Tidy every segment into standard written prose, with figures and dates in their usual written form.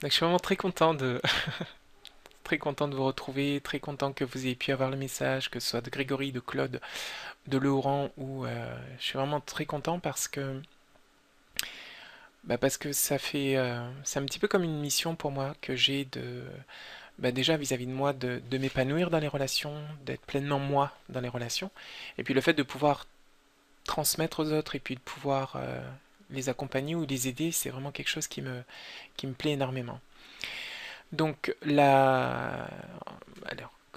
Donc, je suis vraiment très content de, très content de vous retrouver, très content que vous ayez pu avoir le message, que ce soit de Grégory, de Claude, de Laurent, ou je suis vraiment très content parce que ça fait, c'est un petit peu comme une mission pour moi que j'ai déjà vis-à-vis de moi, de m'épanouir dans les relations, d'être pleinement moi dans les relations, et puis le fait de pouvoir transmettre aux autres et puis de pouvoir les accompagner ou les aider, c'est vraiment quelque chose qui me plaît énormément. Donc alors,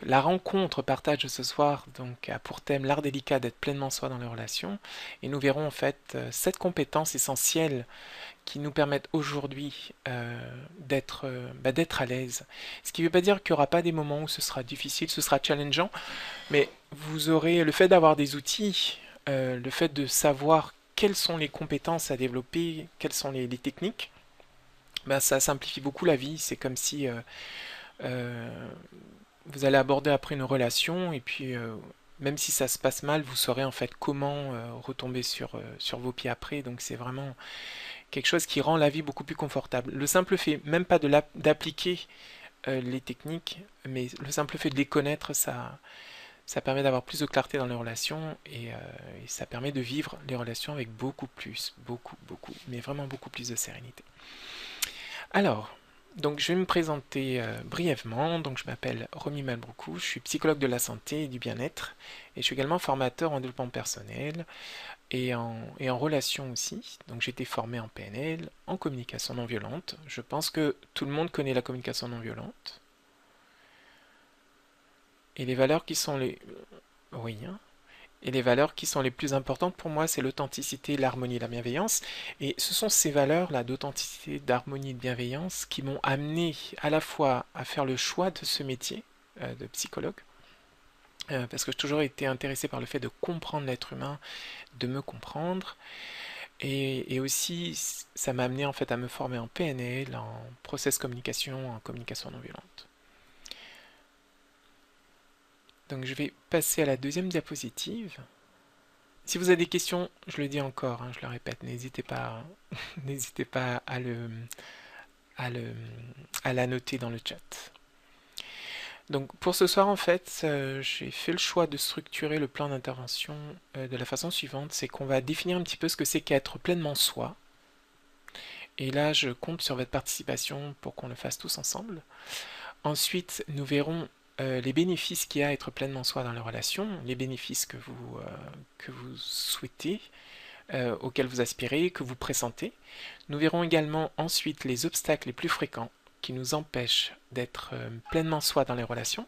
la rencontre partage de ce soir donc, a pour thème l'art délicat d'être pleinement soi dans les relations et nous verrons en fait 7 compétences essentielles qui nous permettent aujourd'hui d'être à l'aise. Ce qui ne veut pas dire qu'il n'y aura pas des moments où ce sera difficile, ce sera challengeant, mais vous aurez le fait d'avoir des outils, le fait de savoir quelles sont les compétences à développer, quelles sont les techniques, ça simplifie beaucoup la vie. C'est comme si euh, vous allez aborder après une relation et puis même si ça se passe mal, vous saurez en fait comment retomber sur vos pieds après. Donc c'est vraiment quelque chose qui rend la vie beaucoup plus confortable. Le simple fait, même pas d'appliquer les techniques, mais le simple fait de les connaître, ça permet d'avoir plus de clarté dans les relations et ça permet de vivre les relations avec beaucoup, mais vraiment beaucoup plus de sérénité. Alors, donc je vais me présenter brièvement. Donc je m'appelle Romy Malbroucou, je suis psychologue de la santé et du bien-être et je suis également formateur en développement personnel et en relation aussi. Donc j'ai été formé en PNL, en communication non violente. Je pense que tout le monde connaît la communication non violente. Et les valeurs qui sont les... Oui, hein. Et les valeurs qui sont les plus importantes pour moi, c'est l'authenticité, l'harmonie et la bienveillance. Et ce sont ces valeurs-là d'authenticité, d'harmonie et de bienveillance qui m'ont amené à la fois à faire le choix de ce métier de psychologue, parce que j'ai toujours été intéressé par le fait de comprendre l'être humain, de me comprendre, et aussi ça m'a amené en fait à me former en PNL, en process communication, en communication non violente. Donc je vais passer à la deuxième diapositive. Si vous avez des questions, je le dis encore, hein, je le répète, n'hésitez pas, n'hésitez pas à, le, à la noter dans le chat. Donc pour ce soir, en fait, j'ai fait le choix de structurer le plan d'intervention de la façon suivante, c'est qu'on va définir un petit peu ce que c'est qu'être pleinement soi. Et là, je compte sur votre participation pour qu'on le fasse tous ensemble. Ensuite, nous verrons les bénéfices qu'il y a à être pleinement soi dans les relations, les bénéfices que vous souhaitez, auxquels vous aspirez, que vous pressentez. Nous verrons également ensuite les obstacles les plus fréquents qui nous empêchent d'être pleinement soi dans les relations.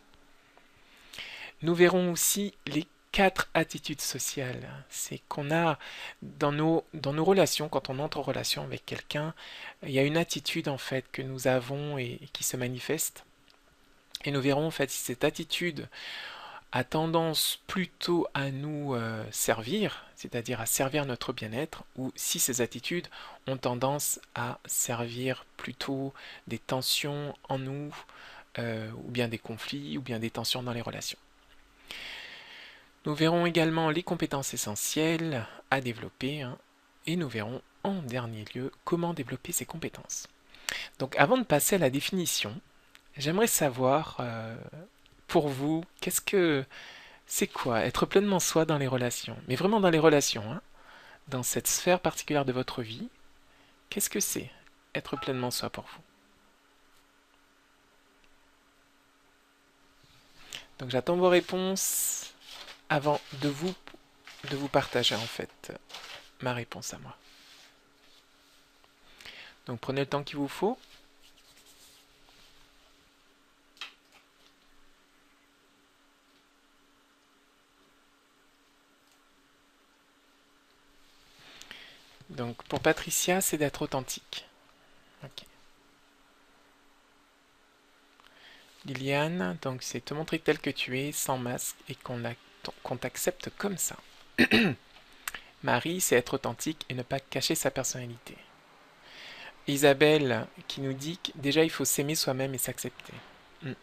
Nous verrons aussi les 4 attitudes sociales. C'est qu'on a dans nos relations, quand on entre en relation avec quelqu'un, il y a une attitude en fait que nous avons et qui se manifeste. Et nous verrons en fait si cette attitude a tendance plutôt à nous servir, c'est-à-dire à servir notre bien-être, ou si ces attitudes ont tendance à servir plutôt des tensions en nous, ou bien des conflits, ou bien des tensions dans les relations. Nous verrons également les compétences essentielles à développer, hein, et nous verrons en dernier lieu comment développer ces compétences. Donc avant de passer à la définition, j'aimerais savoir pour vous, c'est quoi être pleinement soi dans les relations? Mais vraiment dans les relations, hein, dans cette sphère particulière de votre vie, qu'est-ce que c'est être pleinement soi pour vous? Donc j'attends vos réponses avant de vous partager en fait ma réponse à moi. Donc prenez le temps qu'il vous faut. Donc pour Patricia, c'est d'être authentique. Ok. Liliane, donc c'est te montrer tel que tu es, sans masque, et qu'on t'accepte comme ça. Marie, c'est être authentique et ne pas cacher sa personnalité. Isabelle qui nous dit que déjà il faut s'aimer soi-même et s'accepter. Mm,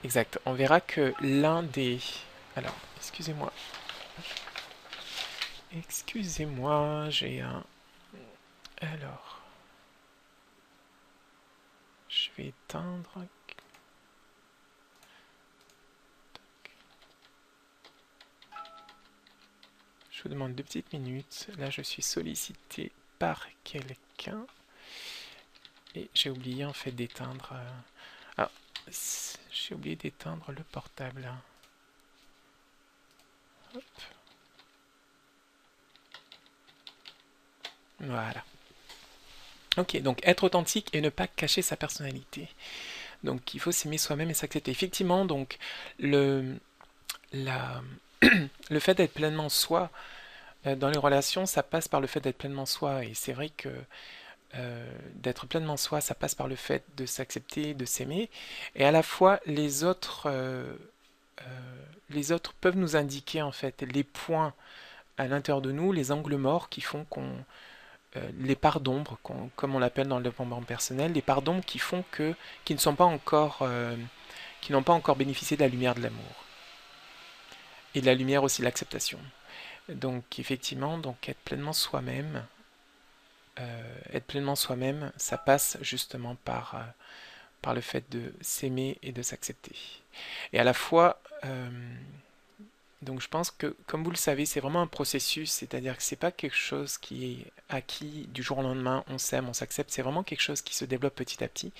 exact. On verra que l'un des... Alors, excusez-moi. Excusez-moi, j'ai un... Alors... vais éteindre. Je vous demande 2 petites minutes. Là, je suis sollicité par quelqu'un. Et j'ai oublié en fait d'éteindre. Ah, j'ai oublié d'éteindre le portable. Hop. Voilà. Ok, donc être authentique et ne pas cacher sa personnalité. Donc il faut s'aimer soi-même et s'accepter. Effectivement, donc le, la, le fait d'être pleinement soi dans les relations, ça passe par le fait d'être pleinement soi. Et c'est vrai que d'être pleinement soi, ça passe par le fait de s'accepter, de s'aimer. Et à la fois, les autres peuvent nous indiquer en fait les points à l'intérieur de nous, les angles morts qui font qu'on les parts d'ombre, comme on l'appelle dans le développement personnel, les parts d'ombre qui font que qui ne sont pas encore qui n'ont pas encore bénéficié de la lumière de l'amour et de la lumière aussi de l'acceptation. Donc effectivement, donc être pleinement soi-même, ça passe justement par le fait de s'aimer et de s'accepter. Et à la fois, donc je pense que, comme vous le savez, c'est vraiment un processus, c'est-à-dire que c'est pas quelque chose qui est acquis du jour au lendemain, on s'aime, on s'accepte, c'est vraiment quelque chose qui se développe petit à petit.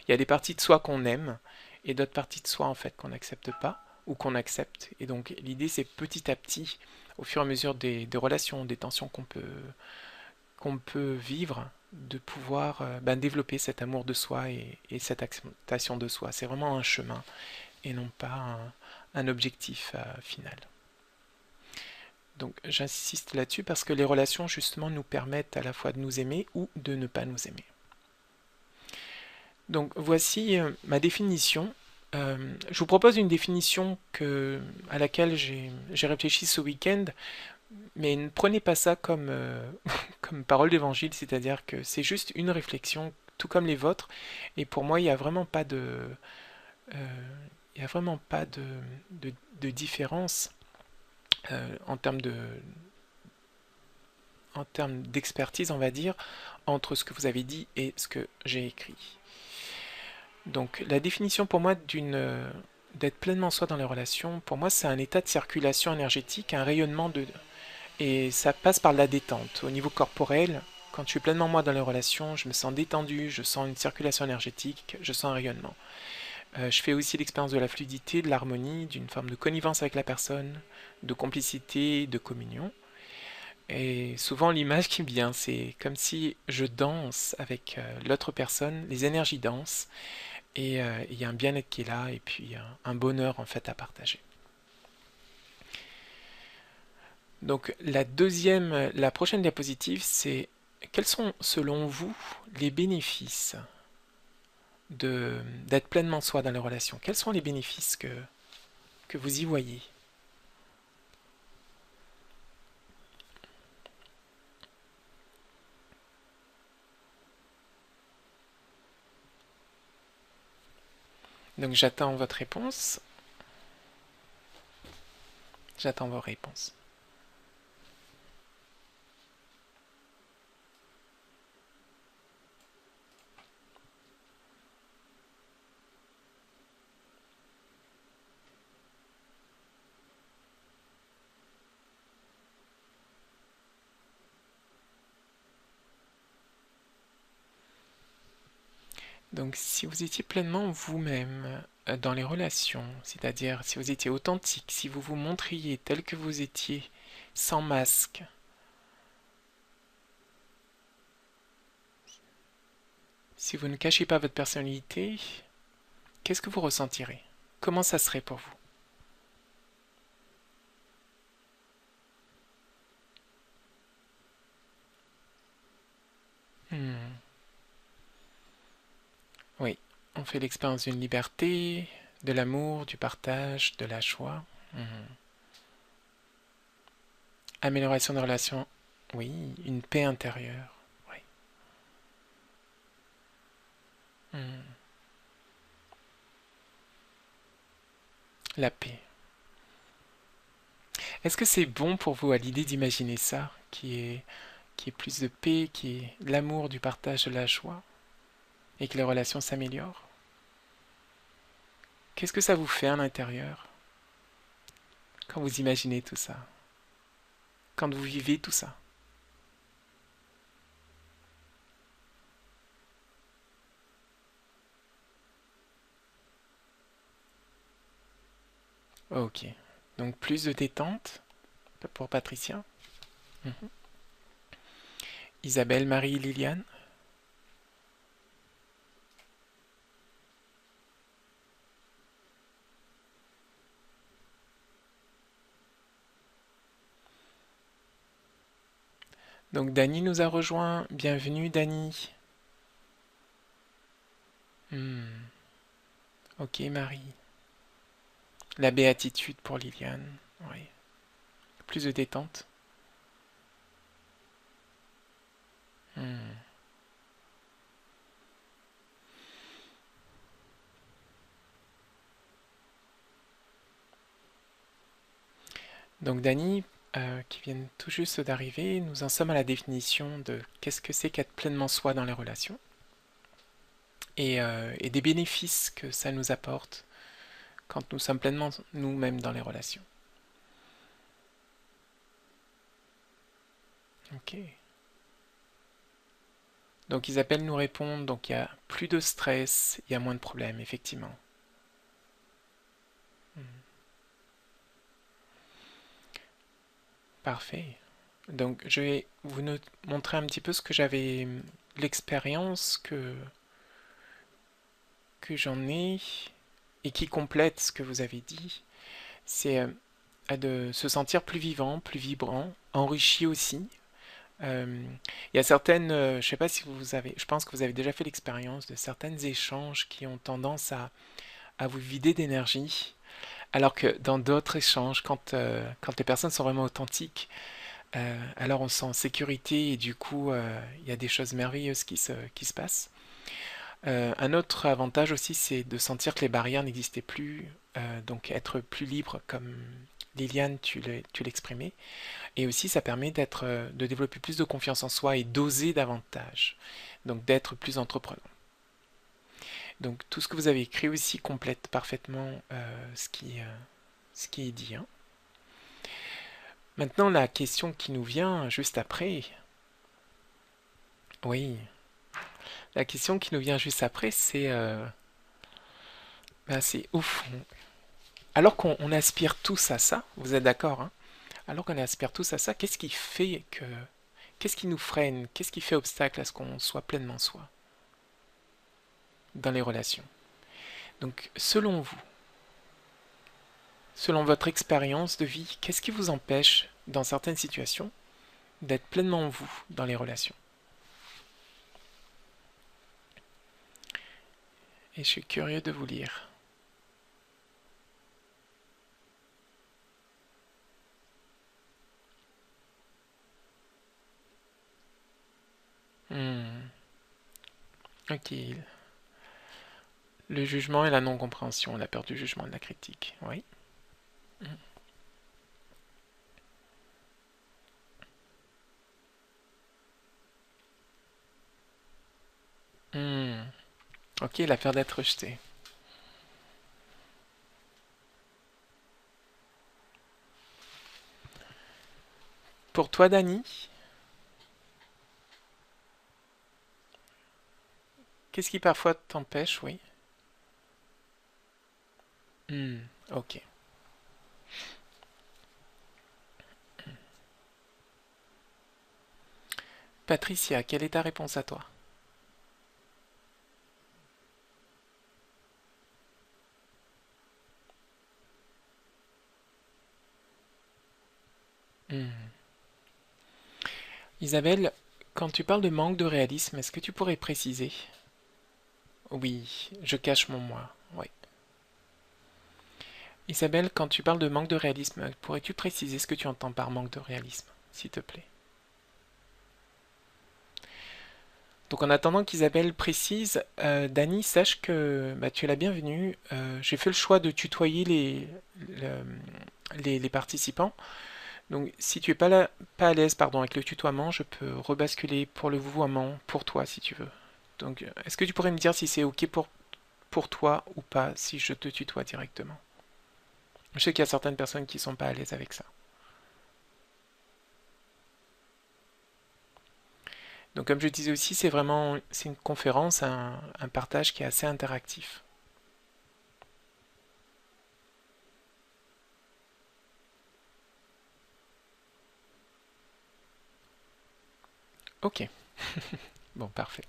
Il y a des parties de soi qu'on aime et d'autres parties de soi en fait qu'on n'accepte pas ou qu'on accepte. Et donc l'idée c'est petit à petit, au fur et à mesure des relations, des tensions qu'on peut vivre, de pouvoir développer cet amour de soi et cette acceptation de soi. C'est vraiment un chemin et non pas un objectif final. Donc j'insiste là-dessus parce que les relations justement nous permettent à la fois de nous aimer ou de ne pas nous aimer. Donc voici ma définition. Je vous propose une définition à laquelle j'ai réfléchi ce week-end, mais ne prenez pas ça comme, comme parole d'évangile, c'est-à-dire que c'est juste une réflexion, tout comme les vôtres, et pour moi il n'y a vraiment pas il y a vraiment pas de différence en termes en termes d'expertise, on va dire, entre ce que vous avez dit et ce que j'ai écrit. Donc la définition pour moi d'être pleinement soi dans les relations, pour moi c'est un état de circulation énergétique, un rayonnement et ça passe par la détente. Au niveau corporel, quand je suis pleinement moi dans les relations, je me sens détendu, je sens une circulation énergétique, je sens un rayonnement. Je fais aussi l'expérience de la fluidité, de l'harmonie, d'une forme de connivence avec la personne, de complicité, de communion. Et souvent l'image qui me vient, c'est comme si je danse avec l'autre personne, les énergies dansent, et il y a un bien-être qui est là, et puis un bonheur en fait à partager. Donc la prochaine diapositive, c'est quels sont selon vous les bénéfices d'être pleinement soi dans les relations? Quels sont les bénéfices que vous y voyez? Donc j'attends votre réponse. J'attends vos réponses. Donc si vous étiez pleinement vous-même dans les relations, c'est-à-dire si vous étiez authentique, si vous vous montriez tel que vous étiez, sans masque, si vous ne cachez pas votre personnalité, qu'est-ce que vous ressentirez? Comment ça serait pour vous? Hmm. Oui, on fait l'expérience d'une liberté, de l'amour, du partage, de la joie. Hmm. Amélioration des relations, oui, une paix intérieure. Oui. Hmm. La paix. Est-ce que c'est bon pour vous à l'idée d'imaginer ça, qui est plus de paix, qui est l'amour, du partage, de la joie? et que les relations s'améliorent? Qu'est-ce que ça vous fait à l'intérieur quand vous imaginez tout ça, quand vous vivez tout ça? Ok. Donc plus de détente pour Patricia. Mhm. Isabelle, Marie, Liliane. Donc Dany nous a rejoint. Bienvenue Dany. Hmm. Ok Marie. La béatitude pour Liliane. Oui. Plus de détente. Hmm. Donc Dany, qui vient tout juste d'arriver, nous en sommes à la définition de qu'est-ce que c'est qu'être pleinement soi dans les relations et des bénéfices que ça nous apporte quand nous sommes pleinement nous-mêmes dans les relations. Ok. Donc Isabelle nous répond, donc il y a plus de stress, il y a moins de problèmes, effectivement. Hmm. Parfait. Donc je vais vous montrer un petit peu ce que j'avais, l'expérience que j'en ai et qui complète ce que vous avez dit. C'est de se sentir plus vivant, plus vibrant, enrichi aussi. Il y a certaines, je ne sais pas si vous avez, je pense que vous avez déjà fait l'expérience de certains échanges qui ont tendance à vous vider d'énergie, alors que dans d'autres échanges, quand les personnes sont vraiment authentiques, alors on se sent en sécurité et du coup, il y a des choses merveilleuses qui se passent. Un autre avantage aussi, c'est de sentir que les barrières n'existaient plus, donc être plus libre, comme Liliane, tu l'exprimais. Et aussi, ça permet de développer plus de confiance en soi et d'oser davantage, donc d'être plus entreprenant. Donc tout ce que vous avez écrit aussi complète parfaitement ce qui est dit, hein. Maintenant, la question qui nous vient juste après, oui, la question qui nous vient juste après, c'est ouf. Alors qu'on aspire tous à ça, vous êtes d'accord, hein? Alors qu'on aspire tous à ça, qu'est-ce qui nous freine, qu'est-ce qui fait obstacle à ce qu'on soit pleinement soi dans les relations? Donc, selon vous, selon votre expérience de vie, qu'est-ce qui vous empêche, dans certaines situations, d'être pleinement vous dans les relations? Et je suis curieux de vous lire. Hmm, ok. Le jugement et la non-compréhension, la peur du jugement et de la critique. Oui. Hmm, ok, la peur d'être rejeté. Pour toi, Dani, qu'est-ce qui parfois t'empêche, oui? Hmm, ok. Patricia, quelle est ta réponse à toi? Hmm. Isabelle, quand tu parles de manque de réalisme, est-ce que tu pourrais préciser? Oui, je cache mon moi. Oui. Isabelle, quand tu parles de manque de réalisme, pourrais-tu préciser ce que tu entends par manque de réalisme, s'il te plaît? Donc en attendant qu'Isabelle précise, Dani, sache que tu es la bienvenue. J'ai fait le choix de tutoyer les participants. Donc si tu es pas à l'aise pardon, avec le tutoiement, je peux rebasculer pour le vouvoiement pour toi si tu veux. Donc, est-ce que tu pourrais me dire si c'est OK pour toi ou pas, si je te tutoie directement? Je sais qu'il y a certaines personnes qui sont pas à l'aise avec ça. Donc, comme je disais aussi, c'est une conférence, un partage qui est assez interactif. OK, bon, parfait.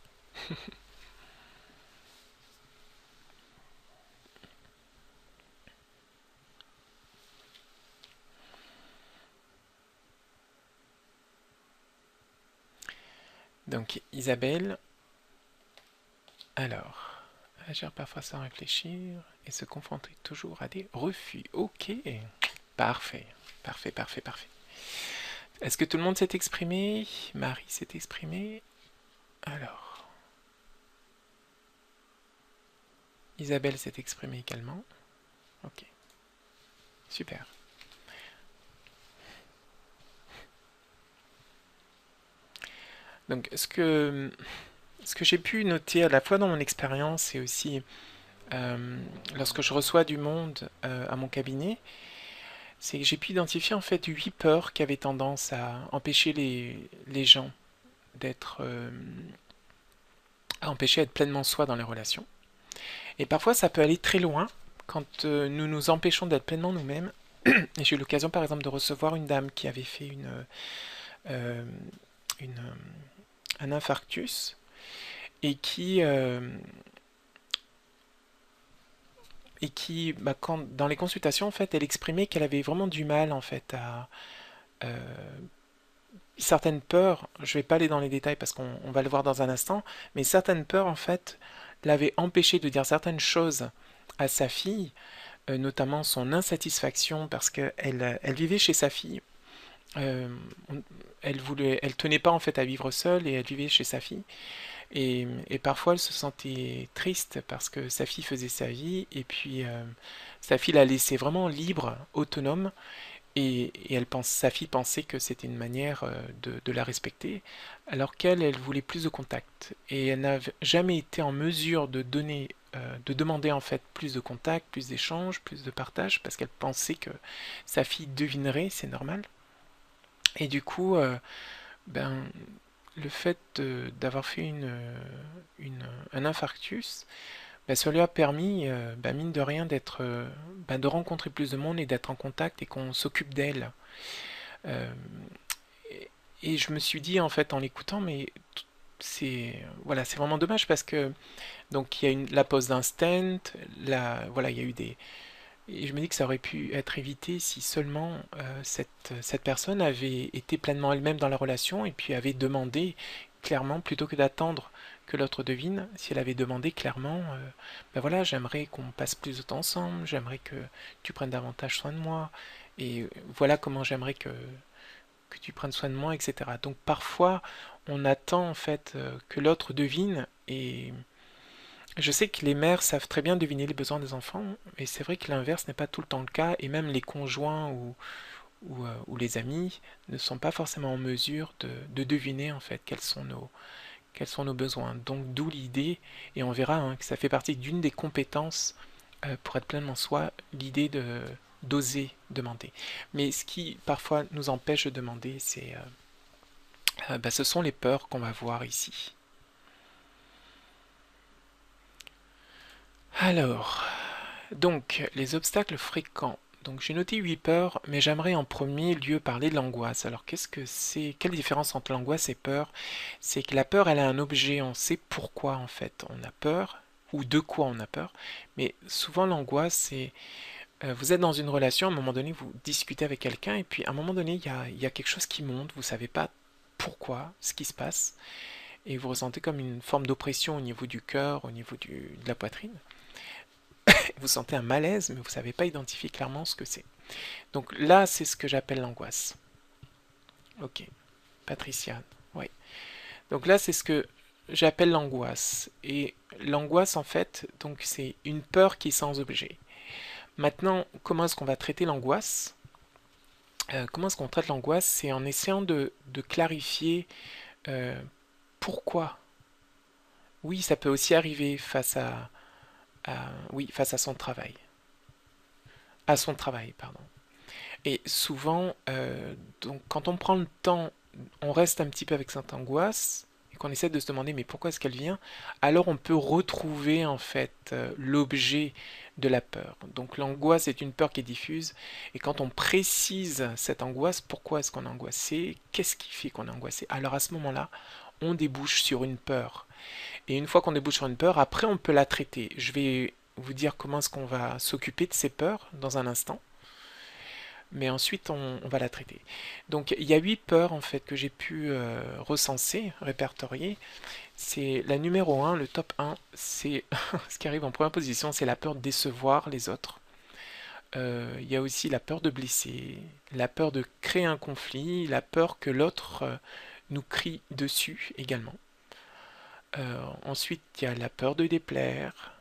Donc, Isabelle, alors, agir parfois sans réfléchir et se confronter toujours à des refus. OK, parfait, parfait, parfait, parfait. Est-ce que tout le monde s'est exprimé? Marie s'est exprimée. Alors, Isabelle s'est exprimée également. Ok, super. Donc, ce que j'ai pu noter à la fois dans mon expérience et aussi lorsque je reçois du monde à mon cabinet, c'est que j'ai pu identifier en fait 8 peurs qui avaient tendance à empêcher les gens d'être, à empêcher d'être pleinement soi dans les relations. Et parfois, ça peut aller très loin quand nous nous empêchons d'être pleinement nous-mêmes. Et j'ai eu l'occasion, par exemple, de recevoir une dame qui avait fait euh, une, un infarctus et qui bah, dans les consultations, en fait, elle exprimait qu'elle avait vraiment du mal, en fait, à certaines peurs. Je ne vais pas aller dans les détails parce qu'on va le voir dans un instant, mais certaines peurs, en fait, l'avaient empêchée de dire certaines choses à sa fille, notamment son insatisfaction parce qu'elle vivait chez sa fille. Euh, elle tenait pas en fait à vivre seule et elle vivait chez sa fille. Et parfois elle se sentait triste parce que sa fille faisait sa vie et puis sa fille la laissait vraiment libre, autonome. Et sa fille pensait que c'était une manière de la respecter, alors elle voulait plus de contact. Et elle n'a jamais été en mesure de demander en fait plus de contact, plus d'échanges, plus de partage, parce qu'elle pensait que sa fille devinerait, c'est normal. Et du coup, ben, le fait d'avoir fait un infarctus, ben, ça lui a permis, ben, mine de rien, ben, de rencontrer plus de monde et d'être en contact et qu'on s'occupe d'elle. Euh, et je me suis dit en fait en l'écoutant, mais voilà, c'est vraiment dommage parce que donc il y a la pose d'un stent, voilà, il y a eu des et je me dis que ça aurait pu être évité si seulement cette personne avait été pleinement elle-même dans la relation et puis avait demandé clairement, plutôt que d'attendre que l'autre devine, si elle avait demandé clairement, ben voilà, j'aimerais qu'on passe plus de temps ensemble, j'aimerais que tu prennes davantage soin de moi, et voilà comment j'aimerais que tu prennes soin de moi, etc. Donc parfois, on attend en fait que l'autre devine, et je sais que les mères savent très bien deviner les besoins des enfants, et c'est vrai que l'inverse n'est pas tout le temps le cas, et même les conjoints ou les amis ne sont pas forcément en mesure de deviner en fait quels sont nos besoins. Donc d'où l'idée, et on verra hein, que ça fait partie d'une des compétences pour être pleinement soi, l'idée d'oser demander. Mais ce qui parfois nous empêche de demander, bah, ce sont les peurs qu'on va voir ici. Alors, donc, les obstacles fréquents. Donc, j'ai noté 8 peurs, mais j'aimerais en premier lieu parler de l'angoisse. Alors, qu'est-ce que c'est? Quelle différence entre l'angoisse et peur? C'est que la peur, elle a un objet, on sait pourquoi en fait on a peur, ou de quoi on a peur. Mais souvent, l'angoisse, c'est vous êtes dans une relation, à un moment donné, vous discutez avec quelqu'un, et puis à un moment donné, il y a quelque chose qui monte, vous ne savez pas pourquoi, ce qui se passe, et vous ressentez comme une forme d'oppression au niveau du cœur, au niveau de la poitrine. Vous sentez un malaise, mais vous ne savez pas identifier clairement ce que c'est. Donc là, c'est ce que j'appelle l'angoisse. Ok, Patricia, oui. Donc là, c'est ce que j'appelle l'angoisse. Et l'angoisse, en fait, donc c'est une peur qui est sans objet. Maintenant, comment est-ce qu'on va traiter l'angoisse? Comment est-ce qu'on traite l'angoisse? C'est en essayant de clarifier euh, pourquoi Oui, ça peut aussi arriver oui, face à son travail. À son travail, pardon. Et souvent, donc, quand on prend le temps, on reste un petit peu avec cette angoisse et qu'on essaie de se demander mais pourquoi est-ce qu'elle vient, alors on peut retrouver en fait l'objet de la peur. Donc l'angoisse est une peur qui est diffuse et quand on précise cette angoisse, pourquoi est-ce qu'on est angoissé, qu'est-ce qui fait qu'on est angoissé, alors à ce moment-là, on débouche sur une peur. Et une fois qu'on débouche sur une peur, après on peut la traiter. Je vais vous dire comment est-ce qu'on va s'occuper de ces peurs dans un instant, mais ensuite on va la traiter. Donc il y a 8 peurs en fait que j'ai pu recenser, répertorier. C'est la numéro un, le top un, c'est ce qui arrive en première position, c'est la peur de décevoir les autres. Il y a aussi la peur de blesser, la peur de créer un conflit, la peur que l'autre nous crie dessus également. Ensuite, il y a la peur de déplaire,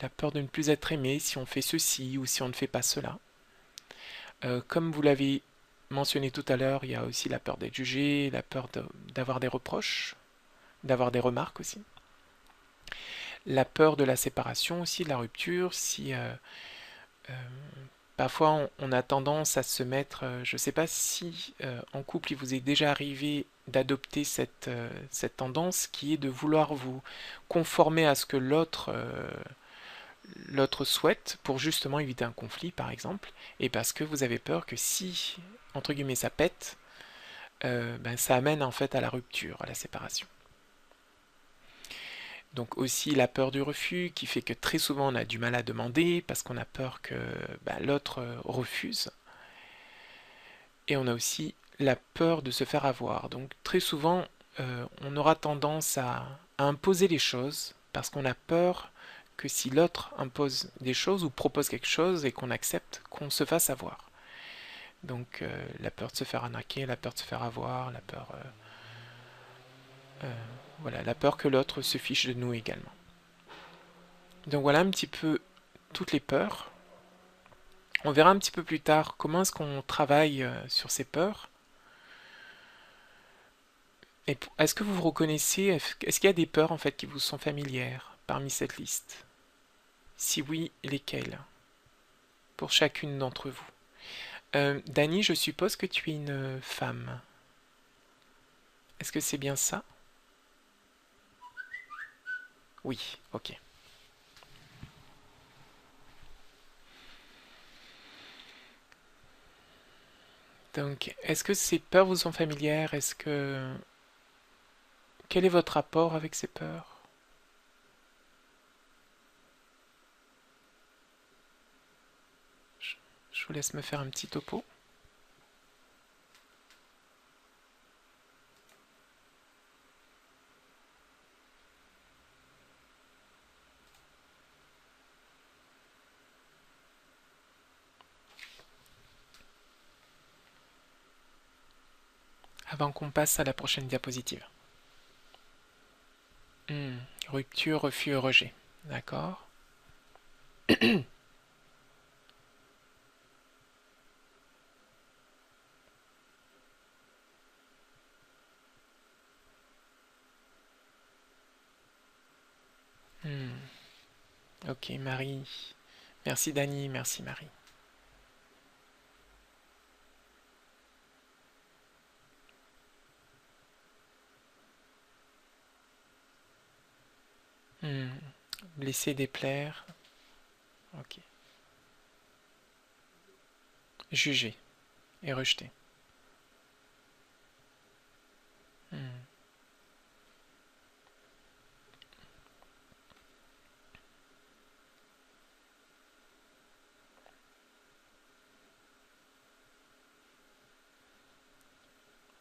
la peur de ne plus être aimé si on fait ceci ou si on ne fait pas cela. Comme vous l'avez mentionné tout à l'heure, il y a aussi la peur d'être jugé, la peur d'avoir des reproches, d'avoir des remarques aussi. La peur de la séparation aussi, de la rupture, si euh, parfois on a tendance à se mettre, je ne sais pas si en couple il vous est déjà arrivé d'adopter cette tendance qui est de vouloir vous conformer à ce que l'autre souhaite pour justement éviter un conflit par exemple, et parce que vous avez peur que si, entre guillemets, ça pète, ben, ça amène en fait à la rupture, à la séparation. Donc aussi la peur du refus qui fait que très souvent on a du mal à demander parce qu'on a peur que ben, l'autre refuse. Et on a aussi la peur de se faire avoir. Donc très souvent on aura tendance à imposer les choses parce qu'on a peur que si l'autre impose des choses ou propose quelque chose et qu'on accepte, qu'on se fasse avoir. Donc la peur de se faire arnaquer, la peur de se faire avoir, la peur, voilà, la peur que l'autre se fiche de nous également. Donc voilà un petit peu toutes les peurs. On verra un petit peu plus tard comment est-ce qu'on travaille sur ces peurs. Et est-ce que vous vous reconnaissez, est-ce qu'il y a des peurs en fait qui vous sont familières parmi cette liste? Si oui, lesquelles? Pour chacune d'entre vous. Dani, je suppose que tu es une femme. Est-ce que c'est bien ça? Oui, ok. Donc, est-ce que ces peurs vous sont familières? Est-ce que... Quel est votre rapport avec ces peurs? Je je vous laisse me faire un petit topo. Avant qu'on passe à la prochaine diapositive. Hmm, rupture, refus, rejet. D'accord. Hmm, ok, Marie. Merci Dani, merci Marie. Hmm, blesser, déplaire. Ok. Juger et rejeter. Hmm.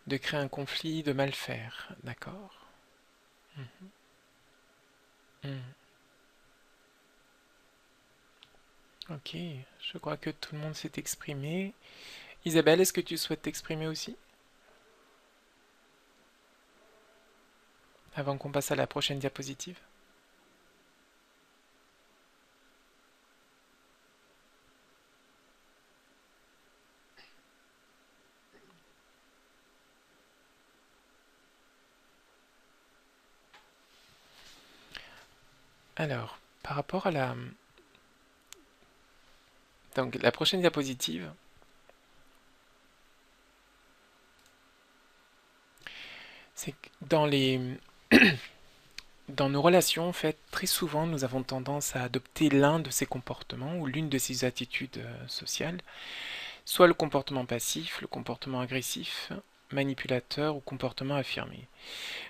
De créer un conflit, de mal faire. D'accord. Hmm, hmm. Ok, je crois que tout le monde s'est exprimé. Isabelle, est-ce que tu souhaites t'exprimer aussi? Avant qu'on passe à la prochaine diapositive. Alors, par rapport à donc, la prochaine diapositive, c'est que dans nos relations, en fait, très souvent, nous avons tendance à adopter l'un de ces comportements ou l'une de ces attitudes sociales, soit le comportement passif, le comportement agressif, manipulateur ou comportement affirmé.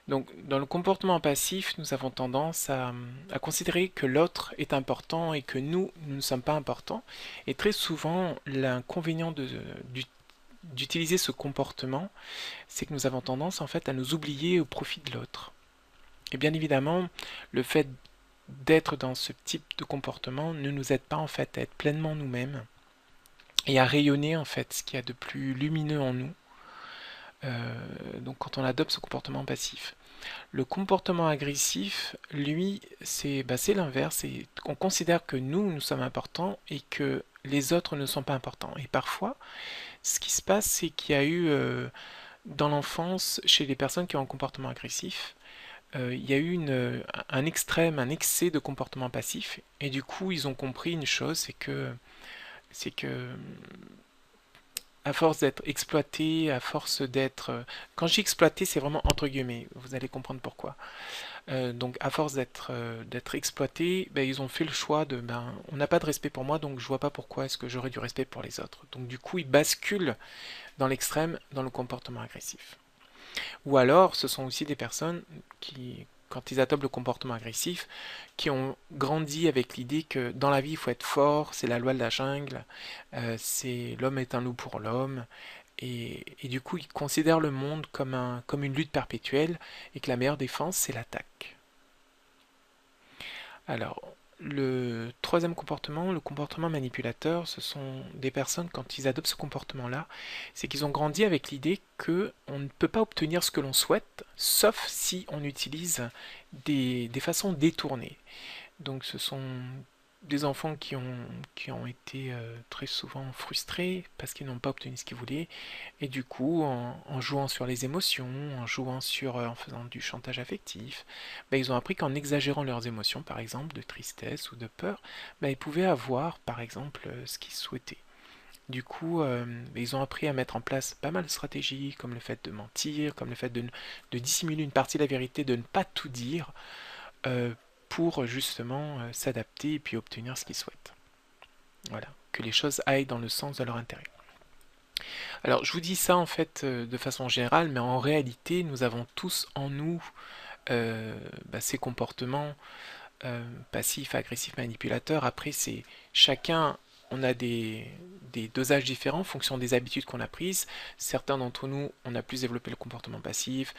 Donc, dans le comportement passif, nous avons tendance à considérer que l'autre est important et que nous ne sommes pas importants. Et très souvent, l'inconvénient d'utiliser ce comportement, c'est que nous avons tendance en fait à nous oublier au profit de l'autre. Et bien évidemment, le fait d'être dans ce type de comportement ne nous aide pas en fait à être pleinement nous-mêmes et à rayonner en fait ce qu'il y a de plus lumineux en nous. Donc quand on adopte ce comportement passif. Le comportement agressif, lui, c'est l'inverse. On considère que nous sommes importants et que les autres ne sont pas importants. Et parfois, ce qui se passe, c'est qu'il y a eu dans l'enfance, chez les personnes qui ont un comportement agressif, il y a eu un extrême, un excès de comportement passif. Et du coup, ils ont compris une chose, c'est que à force d'être exploité, à force d'être... Quand je dis exploité, c'est vraiment entre guillemets, vous allez comprendre pourquoi. Donc à force d'être exploité, ben, ils ont fait le choix de on n'a pas de respect pour moi, donc je vois pas pourquoi est-ce que j'aurais du respect pour les autres. Donc du coup, ils basculent dans l'extrême, dans le comportement agressif. Ou alors, ce sont aussi des personnes qui, quand ils adoptent le comportement agressif, qui ont grandi avec l'idée que dans la vie, il faut être fort, c'est la loi de la jungle, c'est l'homme est un loup pour l'homme, et du coup, ils considèrent le monde comme une lutte perpétuelle, et que la meilleure défense, c'est l'attaque. Alors, le troisième comportement, le comportement manipulateur, ce sont des personnes, quand ils adoptent ce comportement-là, c'est qu'ils ont grandi avec l'idée que on ne peut pas obtenir ce que l'on souhaite, sauf si on utilise des façons détournées. Donc ce sont des enfants qui ont été très souvent frustrés parce qu'ils n'ont pas obtenu ce qu'ils voulaient. Et du coup, en jouant sur les émotions, en faisant du chantage affectif, ben, ils ont appris qu'en exagérant leurs émotions, par exemple, de tristesse ou de peur, ben, ils pouvaient avoir, par exemple, ce qu'ils souhaitaient. Du coup, ils ont appris à mettre en place pas mal de stratégies, comme le fait de mentir, comme le fait de dissimuler une partie de la vérité, de ne pas tout dire, euh, pour justement s'adapter et puis obtenir ce qu'ils souhaitent. Voilà, que les choses aillent dans le sens de leur intérêt. Alors, je vous dis ça en fait de façon générale, mais en réalité, nous avons tous en nous ces comportements passifs, agressifs, manipulateurs. Après, c'est chacun, on a des dosages différents en fonction des habitudes qu'on a prises. Certains d'entre nous, on a plus développé le comportement passif,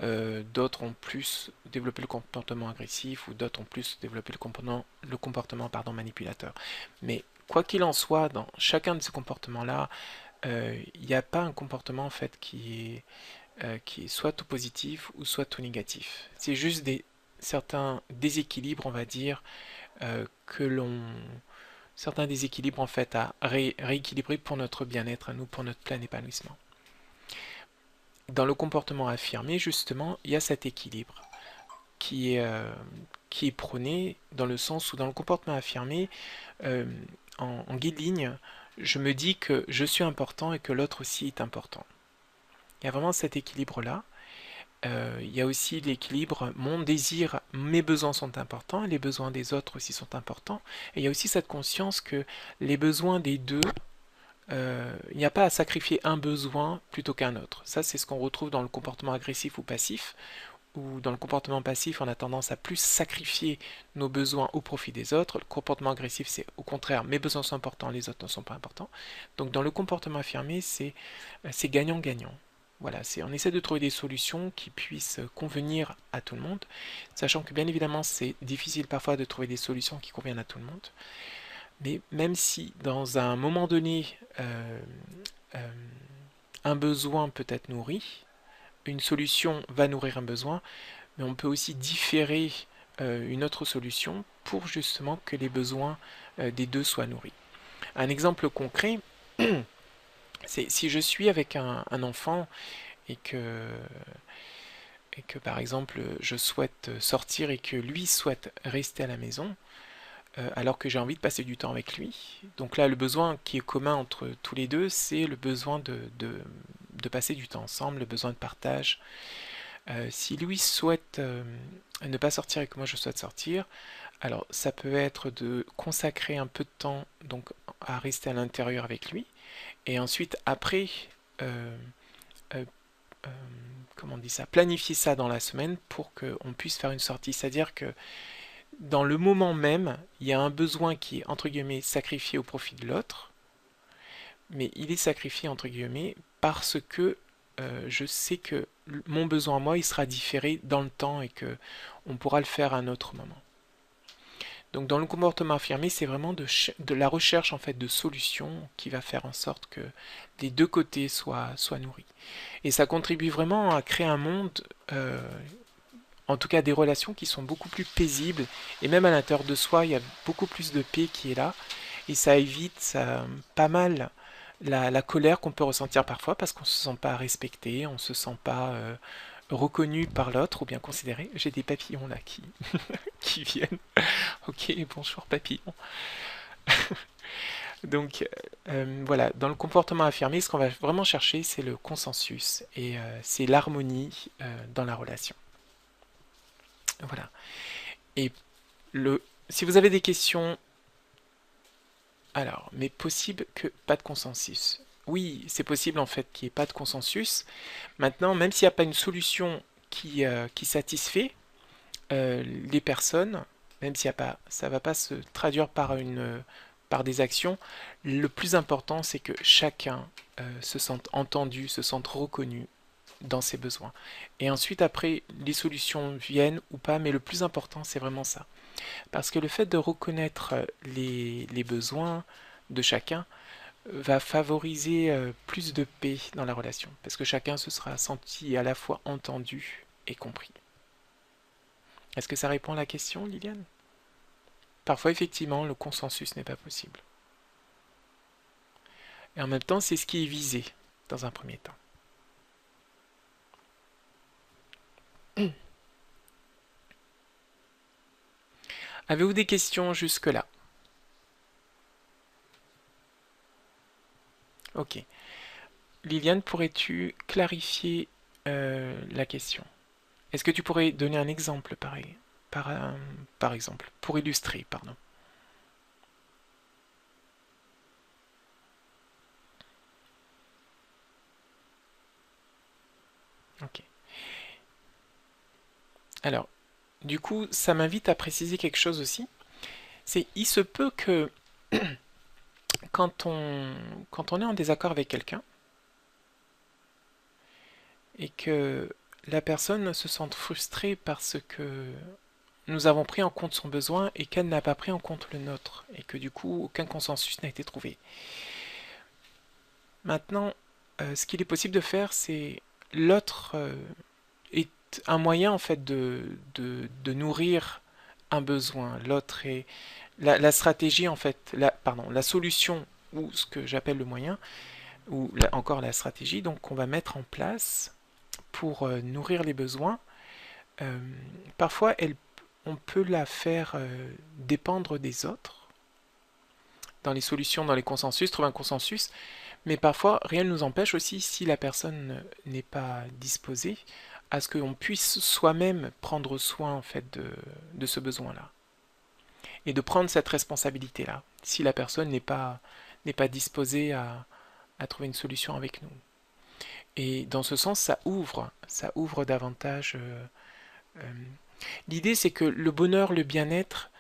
d'autres ont plus développé le comportement agressif, ou d'autres ont plus développé le comportement pardon, manipulateur. Mais quoi qu'il en soit, dans chacun de ces comportements-là, il n'y a pas un comportement en fait qui est soit tout positif ou soit tout négatif. C'est juste certains déséquilibres, on va dire, que l'on certains déséquilibres en fait à rééquilibrer pour notre bien-être à nous, pour notre plein épanouissement. Dans le comportement affirmé, justement, il y a cet équilibre qui est, euh, qui est prôné dans le sens où dans le comportement affirmé, euh, en guide ligne, je me dis que je suis important et que l'autre aussi est important. Il y a vraiment cet équilibre-là. Il y a aussi l'équilibre, mon désir, mes besoins sont importants, et les besoins des autres aussi sont importants. Et il y a aussi cette conscience que les besoins des deux, il n'y a pas à sacrifier un besoin plutôt qu'un autre. Ça, c'est ce qu'on retrouve dans le comportement agressif ou passif, où dans le comportement passif, on a tendance à plus sacrifier nos besoins au profit des autres. Le comportement agressif, c'est au contraire, mes besoins sont importants, les autres ne sont pas importants. Donc dans le comportement affirmé, c'est gagnant-gagnant. Voilà, on essaie de trouver des solutions qui puissent convenir à tout le monde, sachant que bien évidemment c'est difficile parfois de trouver des solutions qui conviennent à tout le monde, mais même si dans un moment donné euh, un besoin peut être nourri, une solution va nourrir un besoin, mais on peut aussi différer une autre solution pour justement que les besoins des deux soient nourris. Un exemple concret, c'est si je suis avec un enfant et que par exemple je souhaite sortir et que lui souhaite rester à la maison, alors que j'ai envie de passer du temps avec lui. Donc là, le besoin qui est commun entre tous les deux, c'est le besoin de passer du temps ensemble, le besoin de partage. Si lui souhaite ne pas sortir et que moi je souhaite sortir, alors ça peut être de consacrer un peu de temps donc à rester à l'intérieur avec lui, et ensuite après, euh, euh, euh, comment on dit ça, planifier ça dans la semaine pour qu'on puisse faire une sortie. C'est-à-dire que dans le moment même, il y a un besoin qui est entre guillemets sacrifié au profit de l'autre, mais il est sacrifié entre guillemets parce que je sais que mon besoin à moi, il sera différé dans le temps et que on pourra le faire à un autre moment. Donc dans le comportement affirmé, c'est vraiment de la recherche en fait de solutions qui va faire en sorte que les deux côtés soient nourris. Et ça contribue vraiment à créer un monde, en tout cas des relations qui sont beaucoup plus paisibles. Et même à l'intérieur de soi, il y a beaucoup plus de paix qui est là. Et ça évite pas mal la colère qu'on peut ressentir parfois parce qu'on ne se sent pas respecté, on ne se sent pas reconnu par l'autre ou bien considéré. J'ai des papillons là qui viennent. Ok, bonjour papillon. Donc voilà, dans le comportement affirmé, ce qu'on va vraiment chercher, c'est le consensus et c'est l'harmonie dans la relation. Voilà. Et si vous avez des questions, alors, mais possible que pas de consensus. Oui, c'est possible en fait qu'il n'y ait pas de consensus. Maintenant, même s'il n'y a pas une solution qui satisfait les personnes, même s'il y a pas, ça ne va pas se traduire par des actions, le plus important c'est que chacun se sente entendu, se sente reconnu dans ses besoins. Et ensuite, après, les solutions viennent ou pas, mais le plus important c'est vraiment ça. Parce que le fait de reconnaître les besoins de chacun va favoriser plus de paix dans la relation, parce que chacun se sera senti à la fois entendu et compris. Est-ce que ça répond à la question, Liliane? Parfois, effectivement, le consensus n'est pas possible. Et en même temps, c'est ce qui est visé dans un premier temps. Avez-vous des questions jusque-là? Ok. Liliane, pourrais-tu clarifier la question? Est-ce que tu pourrais donner un exemple pareil, par exemple, pour illustrer, pardon. Ok. Alors, du coup, ça m'invite à préciser quelque chose aussi. C'est, il se peut que quand on, quand on est en désaccord avec quelqu'un et que la personne se sente frustrée parce que nous avons pris en compte son besoin et qu'elle n'a pas pris en compte le nôtre et que du coup aucun consensus n'a été trouvé. Maintenant, ce qu'il est possible de faire, c'est l'autre est un moyen en fait de nourrir un besoin. L'autre est la stratégie en fait, pardon, la solution ou ce que j'appelle le moyen ou encore la stratégie donc qu'on va mettre en place pour nourrir les besoins. Euh, Parfois, on peut la faire dépendre des autres dans les solutions, dans les consensus, trouver un consensus, mais parfois rien ne nous empêche aussi, si la personne n'est pas disposée, à ce qu'on puisse soi-même prendre soin en fait de ce besoin-là et de prendre cette responsabilité-là, si la personne n'est pas disposée à trouver une solution avec nous. Et dans ce sens, ça ouvre davantage. Euh, L'idée, c'est que le bonheur, le bien-être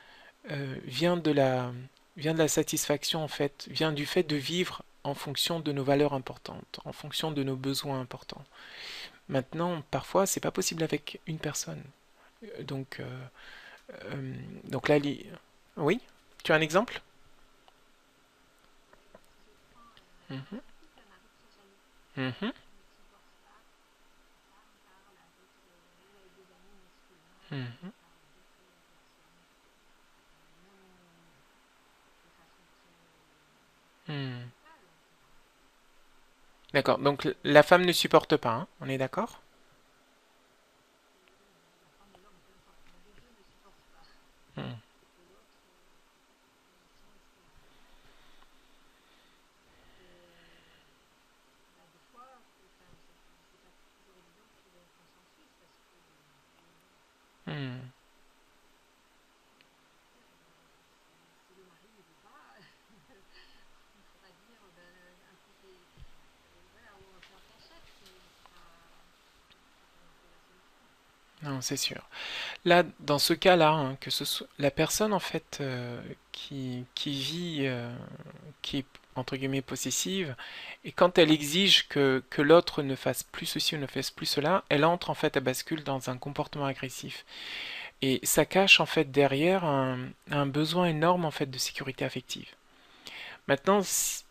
vient de la satisfaction en fait, vient du fait de vivre en fonction de nos valeurs importantes, en fonction de nos besoins importants. Maintenant, parfois, c'est pas possible avec une personne. Donc, euh, donc là, oui, tu as un exemple? Mhm, mhm, mhm, mhm. D'accord. Donc la femme ne supporte pas, hein, on est d'accord? Non, c'est sûr. Là, dans ce cas-là, hein, que ce soit la personne en fait qui vit, qui est entre guillemets possessive, et quand elle exige que l'autre ne fasse plus ceci ou ne fasse plus cela, elle entre en fait, elle bascule dans un comportement agressif. Et ça cache en fait derrière un besoin énorme en fait de sécurité affective. Maintenant,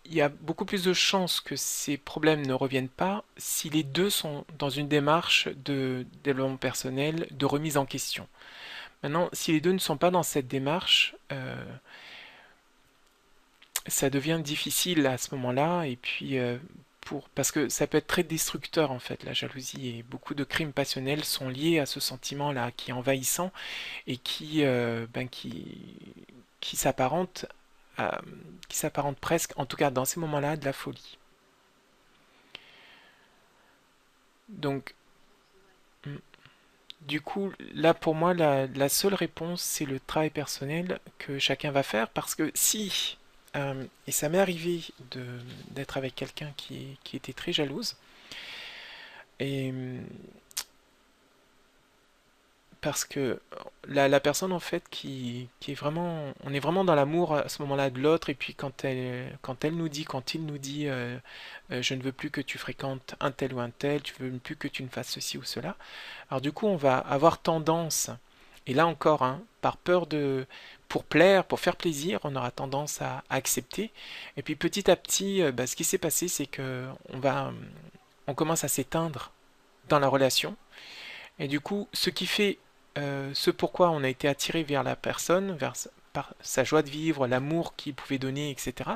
il y a beaucoup plus de chances que ces problèmes ne reviennent pas si les deux sont dans une démarche de développement personnel, de remise en question. Maintenant, si les deux ne sont pas dans cette démarche, ça devient difficile à ce moment-là, et puis parce que ça peut être très destructeur en fait, la jalousie, et beaucoup de crimes passionnels sont liés à ce sentiment-là qui est envahissant et qui s'apparente qui s'apparente presque, en tout cas dans ces moments-là, de la folie. Donc, mm, du coup, là pour moi, la seule réponse, c'est le travail personnel que chacun va faire, parce que si, et ça m'est arrivé d'être avec quelqu'un qui était très jalouse, et parce que la personne en fait qui est vraiment, on est vraiment dans l'amour à ce moment-là de l'autre, et puis quand elle nous dit, quand il nous dit je ne veux plus que tu fréquentes un tel ou un tel, tu veux plus que tu ne fasses ceci ou cela, alors du coup on va avoir tendance, et là encore, hein, par peur pour plaire, pour faire plaisir, on aura tendance à accepter, et puis petit à petit, ce qui s'est passé, c'est que on commence à s'éteindre dans la relation, et du coup, ce qui fait ce pourquoi on a été attiré vers la personne, par sa joie de vivre, l'amour qu'il pouvait donner, etc.,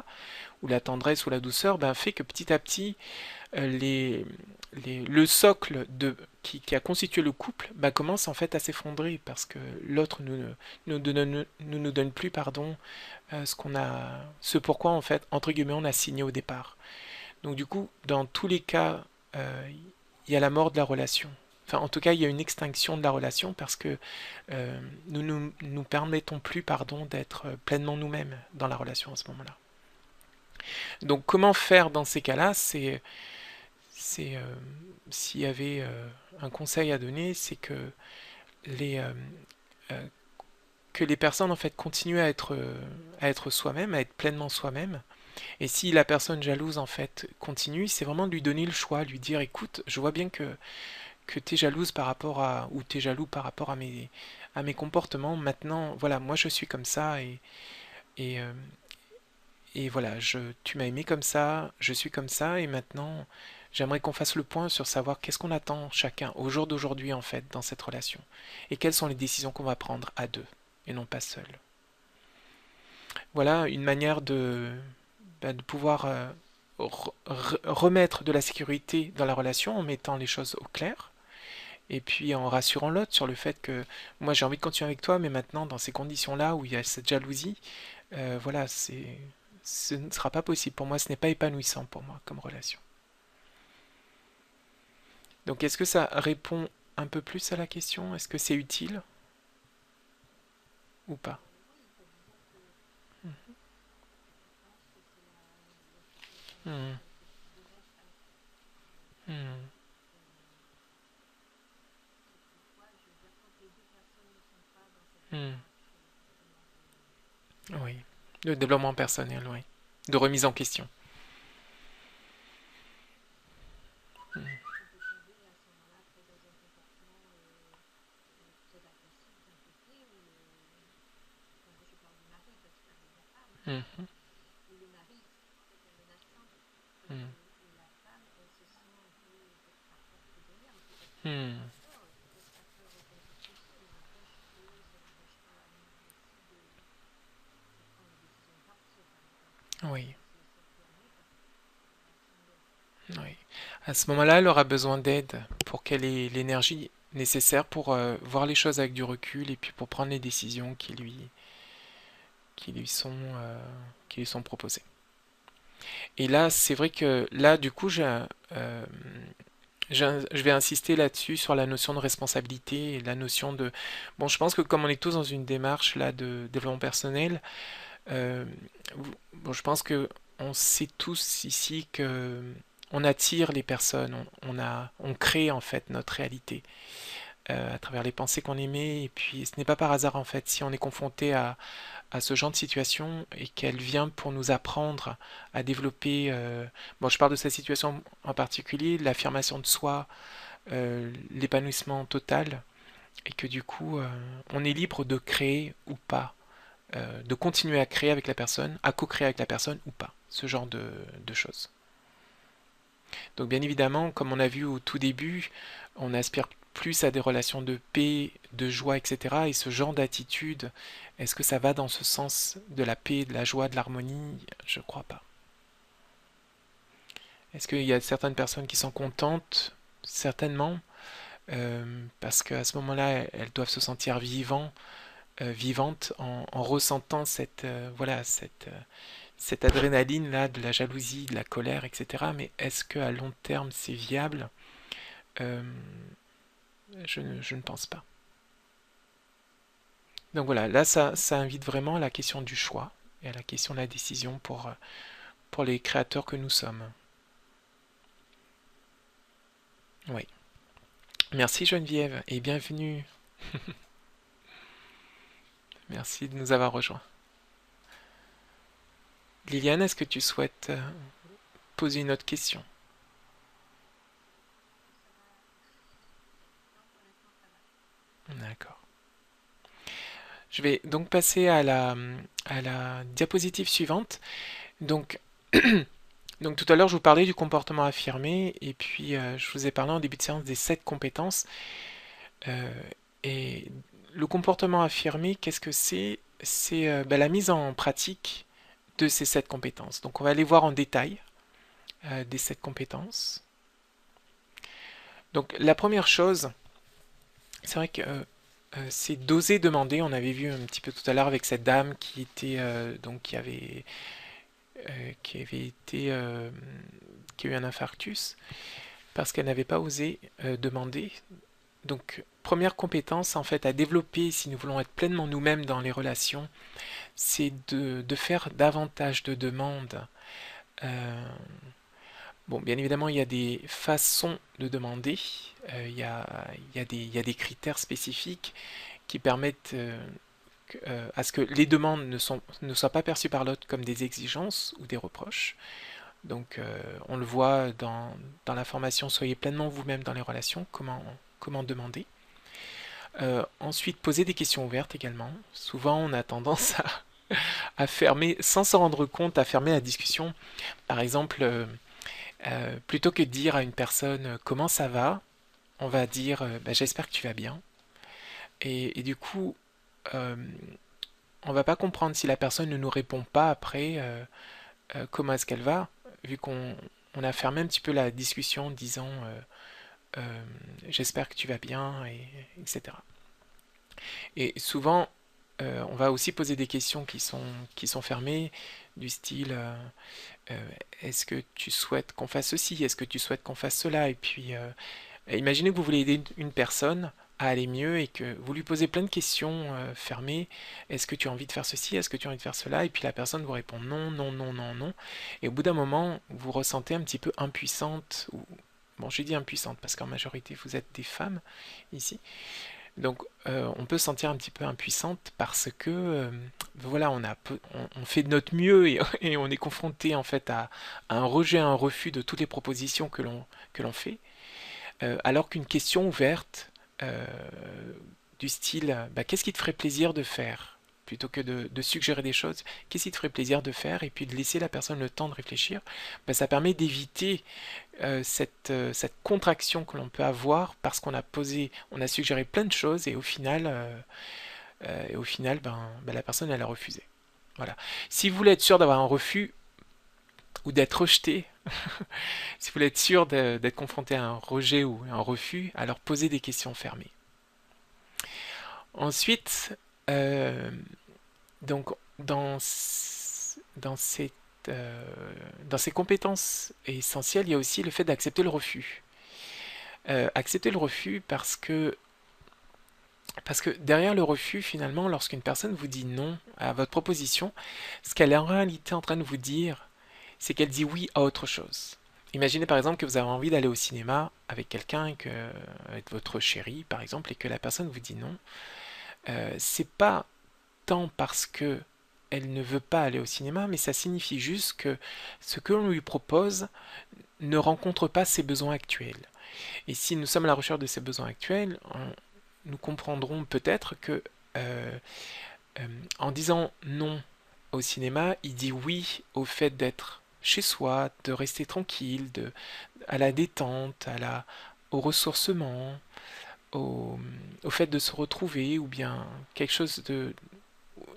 ou la tendresse ou la douceur, fait que petit à petit, le socle qui a constitué le couple commence en fait à s'effondrer parce que l'autre nous donne plus, pardon, ce pourquoi en fait, entre guillemets, on a signé au départ. Donc du coup, dans tous les cas, il y a la mort de la relation. Enfin, en tout cas, il y a une extinction de la relation parce que nous permettons plus, pardon, d'être pleinement nous-mêmes dans la relation à ce moment-là. Donc, comment faire dans ces cas-là? C'est s'il y avait un conseil à donner, c'est les euh, euh, que les personnes en fait continuent à être soi-même, à être pleinement soi-même. Et si la personne jalouse en fait continue, c'est vraiment de lui donner le choix, lui dire écoute, je vois bien que tu es jalouse par rapport à, ou tu es jaloux par rapport à mes comportements. Maintenant, voilà, moi je suis comme ça et, euh, et voilà, tu m'as aimé comme ça, je suis comme ça et maintenant j'aimerais qu'on fasse le point sur savoir qu'est-ce qu'on attend chacun au jour d'aujourd'hui en fait dans cette relation et quelles sont les décisions qu'on va prendre à deux et non pas seul. Voilà une manière de pouvoir remettre de la sécurité dans la relation en mettant les choses au clair. Et puis en rassurant l'autre sur le fait que moi j'ai envie de continuer avec toi, mais maintenant dans ces conditions-là où il y a cette jalousie, voilà, ce ne sera pas possible. Pour moi, ce n'est pas épanouissant pour moi comme relation. Donc est-ce que ça répond un peu plus à la question? Est-ce que c'est utile ou pas? Hmm, hmm, hmm. Oui. De développement personnel, oui. De remise en question. Hmm, hmm, hmm. Oui, oui. À ce moment-là, elle aura besoin d'aide pour qu'elle ait l'énergie nécessaire pour voir les choses avec du recul et puis pour prendre les décisions qui lui sont, euh, qui lui sont proposées. Et là, c'est vrai que là, du coup, je vais insister là-dessus sur la notion de responsabilité et la notion de... Bon, je pense que comme on est tous dans une démarche là de développement personnel, euh, bon, je pense que on sait tous ici que on attire les personnes, on crée en fait notre réalité. à travers les pensées qu'on émet. Et puis ce n'est pas par hasard en fait, si on est confronté à ce genre de situation et qu'elle vient pour nous apprendre à développer, bon je parle de cette situation en particulier, l'affirmation de soi, l'épanouissement total, et que du coup on est libre de créer ou pas, de continuer à créer avec la personne, à co-créer avec la personne ou pas, ce genre de choses. Donc bien évidemment, comme on a vu au tout début, on aspire plus à des relations de paix, de joie, etc. Et ce genre d'attitude, est-ce que ça va dans ce sens de la paix, de la joie, de l'harmonie? Je crois pas. Est-ce qu'il y a certaines personnes qui sont contentes? Certainement, parce qu'à ce moment-là, elles doivent se sentir vivantes en ressentant cette adrénaline là, de la jalousie, de la colère, etc. Mais est-ce qu'à long terme c'est viable? Euh, je ne pense pas. Donc voilà, là ça invite vraiment à la question du choix et à la question de la décision pour les créateurs que nous sommes. Oui. Merci Geneviève et bienvenue. Merci de nous avoir rejoints. Liliane, est-ce que tu souhaites poser une autre question? D'accord. Je vais donc passer à la diapositive suivante. Donc, donc tout à l'heure, je vous parlais du comportement affirmé, et puis je vous ai parlé en début de séance des 7 compétences. Euh, et le comportement affirmé, qu'est-ce que c'est? C'est ben, la mise en pratique de ces 7 compétences. Donc on va aller voir en détail des 7 compétences. Donc la première chose, c'est vrai que c'est d'oser demander. On avait vu un petit peu tout à l'heure avec cette dame qui était donc qui avait été qui a eu un infarctus parce qu'elle n'avait pas osé demander. Donc première compétence en fait à développer si nous voulons être pleinement nous-mêmes dans les relations, c'est de faire davantage de demandes. Euh, bon, bien évidemment, il y a des façons de demander, il y a des critères spécifiques qui permettent à ce que les demandes ne soient pas perçues par l'autre comme des exigences ou des reproches. Donc, on le voit dans la formation Soyez pleinement vous-même dans les relations, comment demander. Ensuite, poser des questions ouvertes également. Souvent, on a tendance à fermer, sans s'en rendre compte, à fermer la discussion. Par exemple, plutôt que de dire à une personne comment ça va, on va dire bah, j'espère que tu vas bien. Et du coup, euh, on va pas comprendre si la personne ne nous répond pas après comment est-ce qu'elle va, vu qu'on a fermé un petit peu la discussion en disant j'espère que tu vas bien, etc. Et souvent, on va aussi poser des questions qui sont fermées, du style euh, est-ce que tu souhaites qu'on fasse ceci, est-ce que tu souhaites qu'on fasse cela, et puis imaginez que vous voulez aider une personne à aller mieux et que vous lui posez plein de questions fermées. Est-ce que tu as envie de faire ceci? Est-ce que tu as envie de faire cela? Et puis la personne vous répond non, non, non, non, non. Et au bout d'un moment, vous ressentez un petit peu impuissante. Bon, j'ai dit impuissante parce qu'en majorité, vous êtes des femmes ici. Donc, on peut se sentir un petit peu impuissante parce que, voilà, on fait de notre mieux et on est confronté en fait à un rejet, à un refus de toutes les propositions que l'on fait. Alors qu'une question ouverte euh, du style bah, qu'est-ce qui te ferait plaisir de faire plutôt que de suggérer des choses, qu'est-ce qui te ferait plaisir de faire et puis de laisser la personne le temps de réfléchir, bah, ça permet d'éviter cette contraction que l'on peut avoir parce qu'on a posé, on a suggéré plein de choses et au final ben, la personne elle a refusé. Voilà. Si vous voulez être sûr d'avoir un refus ou d'être rejeté, si vous voulez être sûr d'être confronté à un rejet ou un refus, alors posez des questions fermées. Ensuite, euh, donc dans cette, euh, dans ces compétences essentielles, il y a aussi le fait d'accepter le refus. Accepter le refus parce que derrière le refus, finalement, lorsqu'une personne vous dit non à votre proposition, ce qu'elle est en réalité en train de vous dire, c'est qu'elle dit oui à autre chose. Imaginez par exemple que vous avez envie d'aller au cinéma avec quelqu'un, avec votre chéri par exemple, et que la personne vous dit non. C'est pas tant parce que elle ne veut pas aller au cinéma, mais ça signifie juste que ce que l'on lui propose ne rencontre pas ses besoins actuels. Et si nous sommes à la recherche de ses besoins actuels, nous comprendrons peut-être que euh, en disant non au cinéma, il dit oui au fait d'être chez soi, de rester tranquille, à la détente, au ressourcement, au, au fait de se retrouver, ou bien quelque chose de...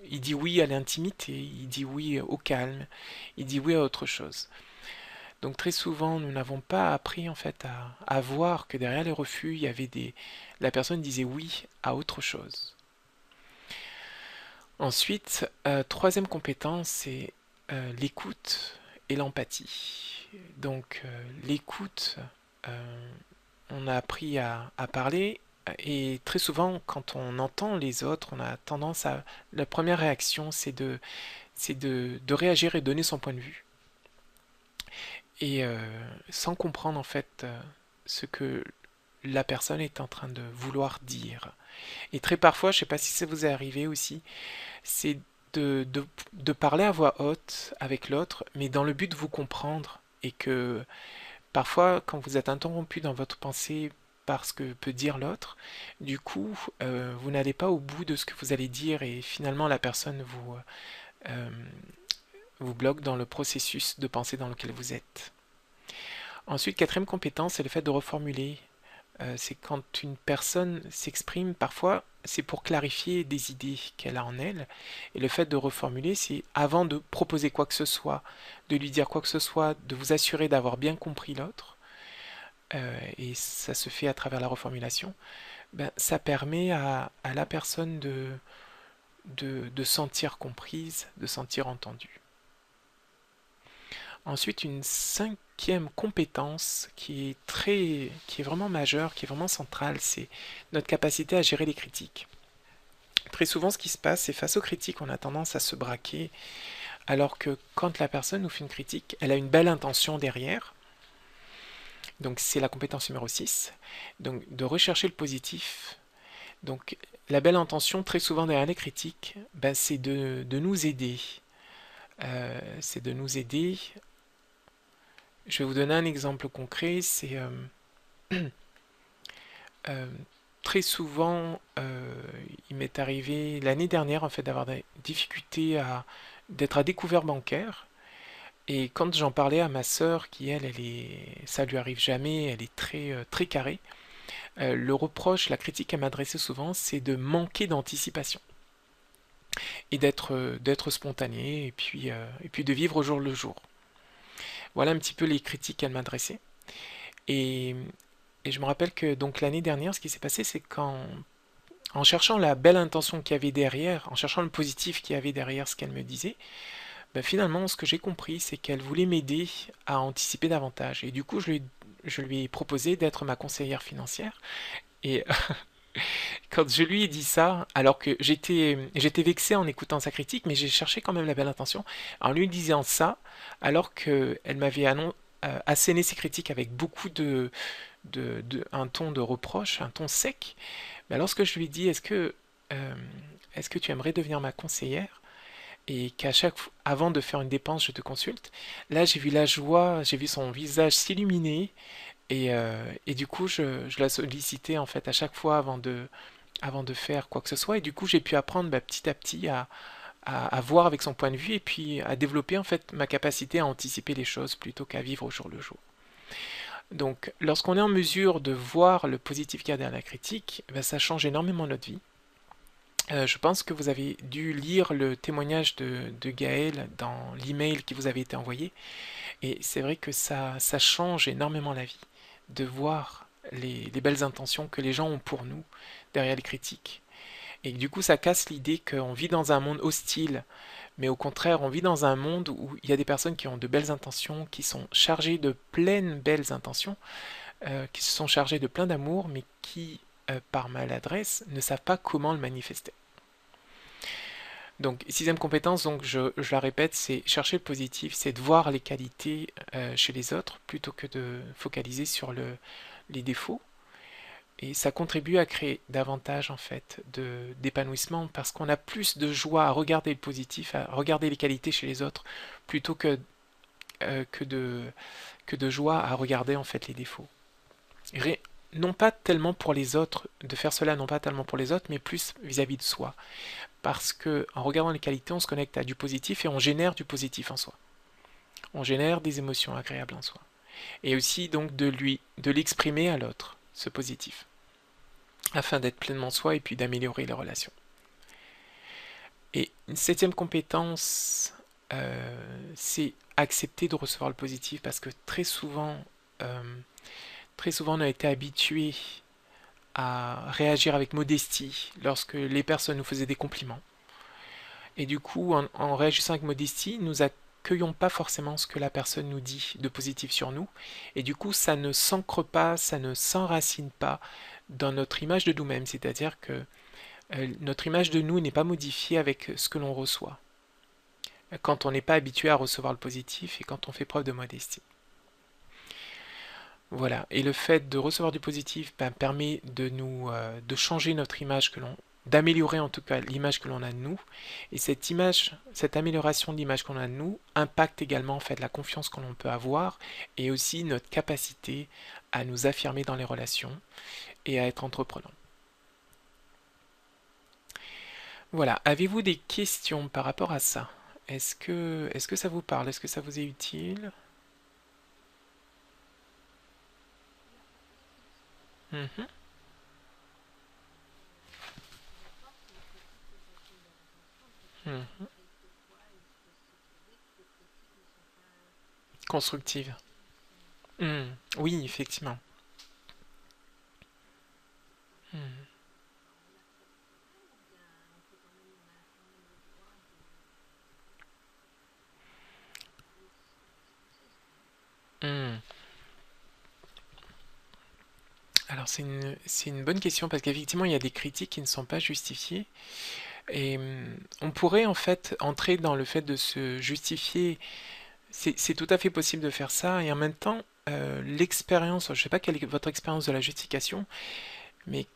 Il dit oui à l'intimité, il dit oui au calme, il dit oui à autre chose. Donc très souvent, nous n'avons pas appris en fait à voir que derrière les refus, il y avait des... La personne disait oui à autre chose. Ensuite, troisième compétence, c'est l'écoute et l'empathie. Donc l'écoute, euh, on a appris à parler et très souvent, quand on entend les autres, on a tendance à... La première réaction, c'est de réagir et donner son point de vue. Et sans comprendre en fait ce que la personne est en train de vouloir dire. Et très parfois, je ne sais pas si ça vous est arrivé aussi, c'est de parler à voix haute avec l'autre, mais dans le but de vous comprendre. Et que parfois, quand vous êtes interrompu dans votre pensée par ce que peut dire l'autre, du coup, vous n'allez pas au bout de ce que vous allez dire et finalement la personne euh, vous bloque dans le processus de pensée dans lequel vous êtes. Ensuite, quatrième compétence, c'est le fait de reformuler. C'est quand une personne s'exprime, parfois c'est pour clarifier des idées qu'elle a en elle. Et le fait de reformuler, c'est avant de proposer quoi que ce soit, de lui dire quoi que ce soit, de vous assurer d'avoir bien compris l'autre. Et ça se fait à travers la reformulation. Ben, ça permet à la personne de sentir comprise, de sentir entendue. Ensuite, une cinquième compétence qui est vraiment majeure, qui est vraiment centrale, c'est notre capacité à gérer les critiques. Très souvent, ce qui se passe, c'est face aux critiques, on a tendance à se braquer, alors que quand la personne nous fait une critique, elle a une belle intention derrière. Donc, c'est la compétence numéro 6. Donc, de rechercher le positif. Donc, la belle intention, très souvent derrière les critiques, ben, c'est de nous aider. C'est de nous aider. Je vais vous donner un exemple concret. C'est euh, très souvent, il m'est arrivé l'année dernière en fait d'avoir des difficultés d'être à découvert bancaire. Et quand j'en parlais à ma sœur, qui ça lui arrive jamais, elle est très carrée. Le reproche, la critique qu'elle m'adressait souvent, c'est de manquer d'anticipation et d'être spontané et puis de vivre au jour le jour. Voilà un petit peu les critiques qu'elle m'adressait. Et, et je me rappelle que donc l'année dernière, ce qui s'est passé, c'est en cherchant la belle intention qu'il y avait derrière, en cherchant le positif qu'il y avait derrière ce qu'elle me disait, ben finalement, ce que j'ai compris, c'est qu'elle voulait m'aider à anticiper davantage. Et du coup, je lui ai proposé d'être ma conseillère financière. Et quand je lui ai dit ça, alors que j'étais vexé en écoutant sa critique, mais j'ai cherché quand même la belle intention, en lui disant ça, alors qu'elle m'avait asséné ses critiques avec beaucoup un ton de reproche, un ton sec, mais lorsque je lui ai dit euh, est-ce que tu aimerais devenir ma conseillère et avant de faire une dépense, je te consulte, là j'ai vu la joie, j'ai vu son visage s'illuminer et du coup je la sollicitais en fait à chaque fois avant de faire quoi que ce soit et du coup j'ai pu apprendre petit à petit à voir avec son point de vue et puis à développer en fait ma capacité à anticiper les choses plutôt qu'à vivre au jour le jour. Donc, lorsqu'on est en mesure de voir le positif qu'il y a derrière la critique, ben, ça change énormément notre vie. Je pense que vous avez dû lire le témoignage de Gaël dans l'email qui vous avait été envoyé. Et c'est vrai que ça change énormément la vie de voir les belles intentions que les gens ont pour nous derrière les critiques. Et du coup, ça casse l'idée qu'on vit dans un monde hostile, mais au contraire, on vit dans un monde où il y a des personnes qui ont de belles intentions, qui sont chargées de pleines belles intentions, qui se sont chargées de plein d'amour, mais qui, par maladresse, ne savent pas comment le manifester. Donc, sixième compétence, donc je la répète, c'est chercher le positif, c'est de voir les qualités chez les autres plutôt que de focaliser sur les défauts. Et ça contribue à créer davantage en fait d'épanouissement parce qu'on a plus de joie à regarder le positif, à regarder les qualités chez les autres plutôt euh, que de, que de joie à regarder en fait les défauts. Ré- non pas tellement pour les autres, de faire cela non pas tellement pour les autres, mais plus vis-à-vis de soi. Parce que en regardant les qualités, on se connecte à du positif et on génère du positif en soi. On génère des émotions agréables en soi. Et aussi donc de l'exprimer à l'autre, ce positif, afin d'être pleinement soi et puis d'améliorer les relations. Et une septième compétence, c'est accepter de recevoir le positif parce que euh, très souvent on a été habitué à réagir avec modestie lorsque les personnes nous faisaient des compliments. Et du coup, en réagissant avec modestie, nous accueillons pas forcément ce que la personne nous dit de positif sur nous. Et du coup, ça ne s'ancre pas, ça ne s'enracine pas dans notre image de nous-mêmes. C'est-à-dire que notre image de nous n'est pas modifiée avec ce que l'on reçoit. Quand on n'est pas habitué à recevoir le positif et quand on fait preuve de modestie. Voilà. Et le fait de recevoir du positif permet de changer notre image d'améliorer en tout cas l'image que l'on a de nous. Et cette image, cette amélioration de l'image qu'on a de nous impacte également en fait la confiance que l'on peut avoir et aussi notre capacité à nous affirmer dans les relations et à être entreprenant. Voilà. Avez-vous des questions par rapport à ça? Est-ce que ça vous parle? Est-ce que ça vous est utile? Mhm. Mhm. Constructive. Oui, effectivement. Hmm. Hmm. Alors c'est une bonne question parce qu'effectivement il y a des critiques qui ne sont pas justifiées et on pourrait en fait entrer dans le fait de se justifier. C'est tout à fait possible de faire ça et en même temps l'expérience, je ne sais pas quelle est votre expérience de la justification, mais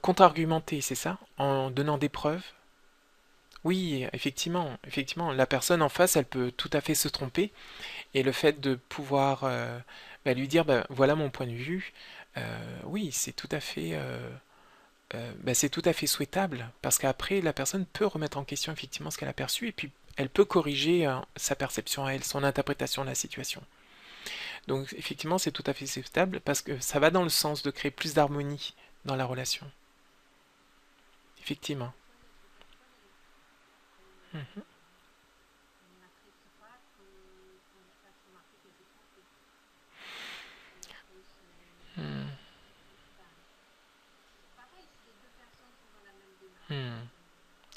contre-argumenter, c'est ça? En donnant des preuves? Oui, effectivement, la personne en face, elle peut tout à fait se tromper et le fait de pouvoir lui dire, voilà mon point de vue, oui, c'est tout à fait souhaitable parce qu'après, la personne peut remettre en question effectivement ce qu'elle a perçu et puis elle peut corriger sa perception à elle, son interprétation de la situation. Donc effectivement, c'est tout à fait souhaitable parce que ça va dans le sens de créer plus d'harmonie dans la relation. Effectivement. Mhm. Hmm. Hmm.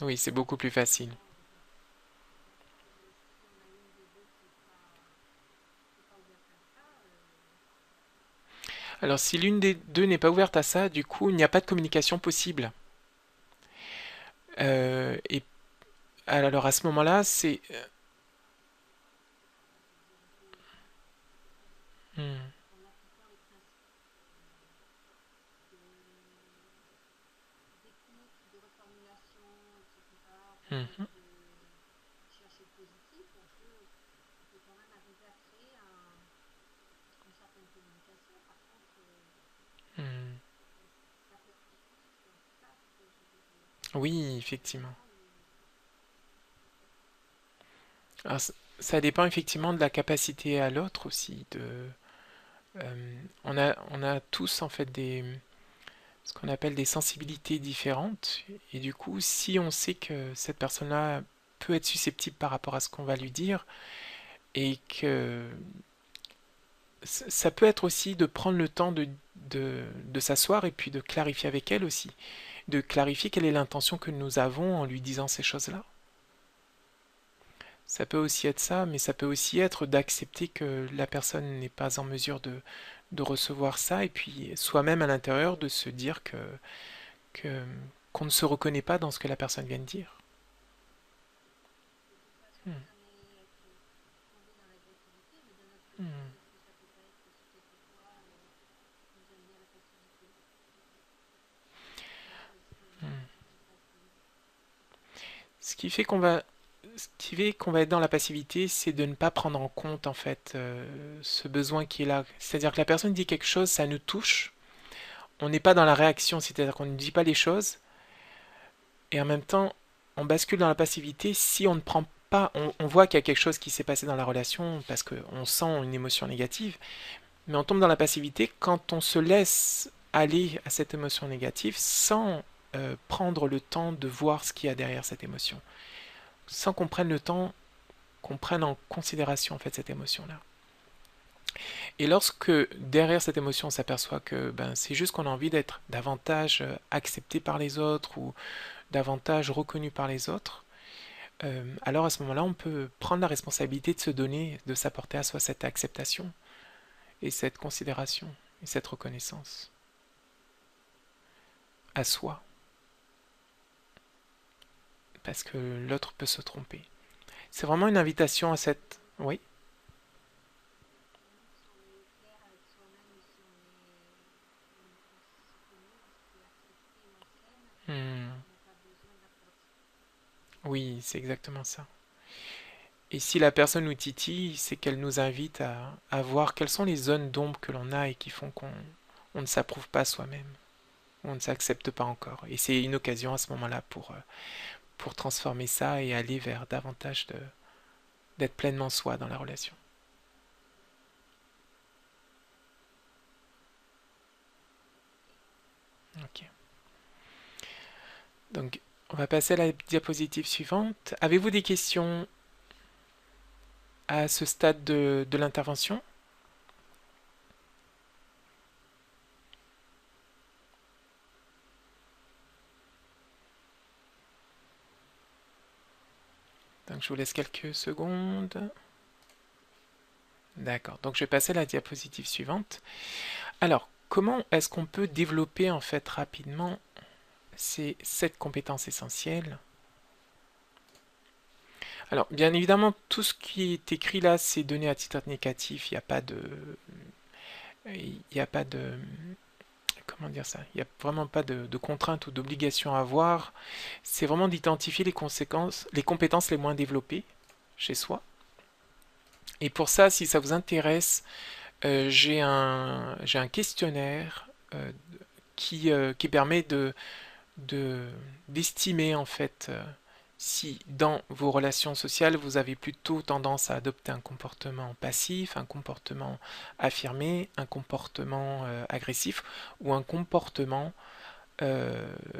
Oui, c'est beaucoup plus facile. Alors si l'une des deux n'est pas ouverte à ça, du coup, il n'y a pas de communication possible. Et alors à ce moment-là, c'est... Hmm. Mhm. Hmm. Oui, effectivement. Alors, ça dépend effectivement de la capacité à l'autre aussi. On a tous en fait ce qu'on appelle des sensibilités différentes. Et du coup, si on sait que cette personne-là peut être susceptible par rapport à ce qu'on va lui dire, et que ça peut être aussi de prendre le temps de s'asseoir et puis de clarifier avec elle aussi, de clarifier quelle est l'intention que nous avons en lui disant ces choses-là. Ça peut aussi être ça, mais ça peut aussi être d'accepter que la personne n'est pas en mesure de recevoir ça, et puis soi-même à l'intérieur de se dire que- qu'on ne se reconnaît pas dans ce que la personne vient de dire. Hmm, hmm, hmm. Ce qui fait qu'on va, ce qui fait qu'on va être dans la passivité, c'est de ne pas prendre en compte en fait ce besoin qui est là. C'est-à-dire que la personne dit quelque chose, ça nous touche. On n'est pas dans la réaction, c'est-à-dire qu'on ne dit pas les choses, et en même temps, on bascule dans la passivité si on ne prend pas, on voit qu'il y a quelque chose qui s'est passé dans la relation parce qu'on sent une émotion négative, mais on tombe dans la passivité quand on se laisse aller à cette émotion négative sans prendre le temps de voir ce qu'il y a derrière cette émotion, sans qu'on prenne le temps, qu'on prenne en considération en fait cette émotion-là. Et lorsque derrière cette émotion on s'aperçoit que ben, c'est juste qu'on a envie d'être davantage accepté par les autres ou davantage reconnu par les autres, alors à ce moment-là on peut prendre la responsabilité de se donner, de s'apporter à soi cette acceptation et cette considération et cette reconnaissance à soi, parce que l'autre peut se tromper. C'est vraiment une invitation à cette... Oui. Hmm. Oui, c'est exactement ça. Et si la personne nous titille, c'est qu'elle nous invite à voir quelles sont les zones d'ombre que l'on a et qui font qu'on on ne s'approuve pas soi-même, on ne s'accepte pas encore. Et c'est une occasion à ce moment-là pour transformer ça et aller vers davantage d'être pleinement soi dans la relation. Ok. Donc, on va passer à la diapositive suivante. Avez-vous des questions à ce stade de l'intervention? Donc, je vous laisse quelques secondes. D'accord. Donc, je vais passer à la diapositive suivante. Alors, comment est-ce qu'on peut développer en fait rapidement ces 7 compétences essentielles? Alors, bien évidemment, tout ce qui est écrit là, c'est donné à titre indicatif. Il n'y a pas de, comment dire ça? Il n'y a vraiment pas de contraintes ou d'obligations à avoir. C'est vraiment d'identifier les conséquences, les compétences les moins développées chez soi. Et pour ça, si ça vous intéresse, j'ai un questionnaire qui permet de- d'estimer en fait si dans vos relations sociales vous avez plutôt tendance à adopter un comportement passif, un comportement affirmé, un comportement agressif ou un comportement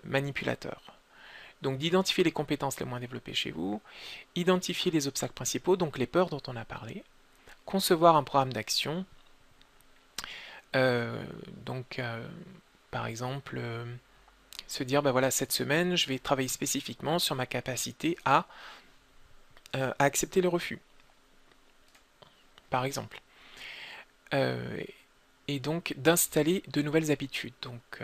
manipulateur. Donc d'identifier les compétences les moins développées chez vous, identifier les obstacles principaux, donc les peurs dont on a parlé, concevoir un programme d'action, euh, donc par exemple se dire ben voilà cette semaine je vais travailler spécifiquement sur ma capacité à accepter le refus, par exemple. Euh, et donc d'installer de nouvelles habitudes. Donc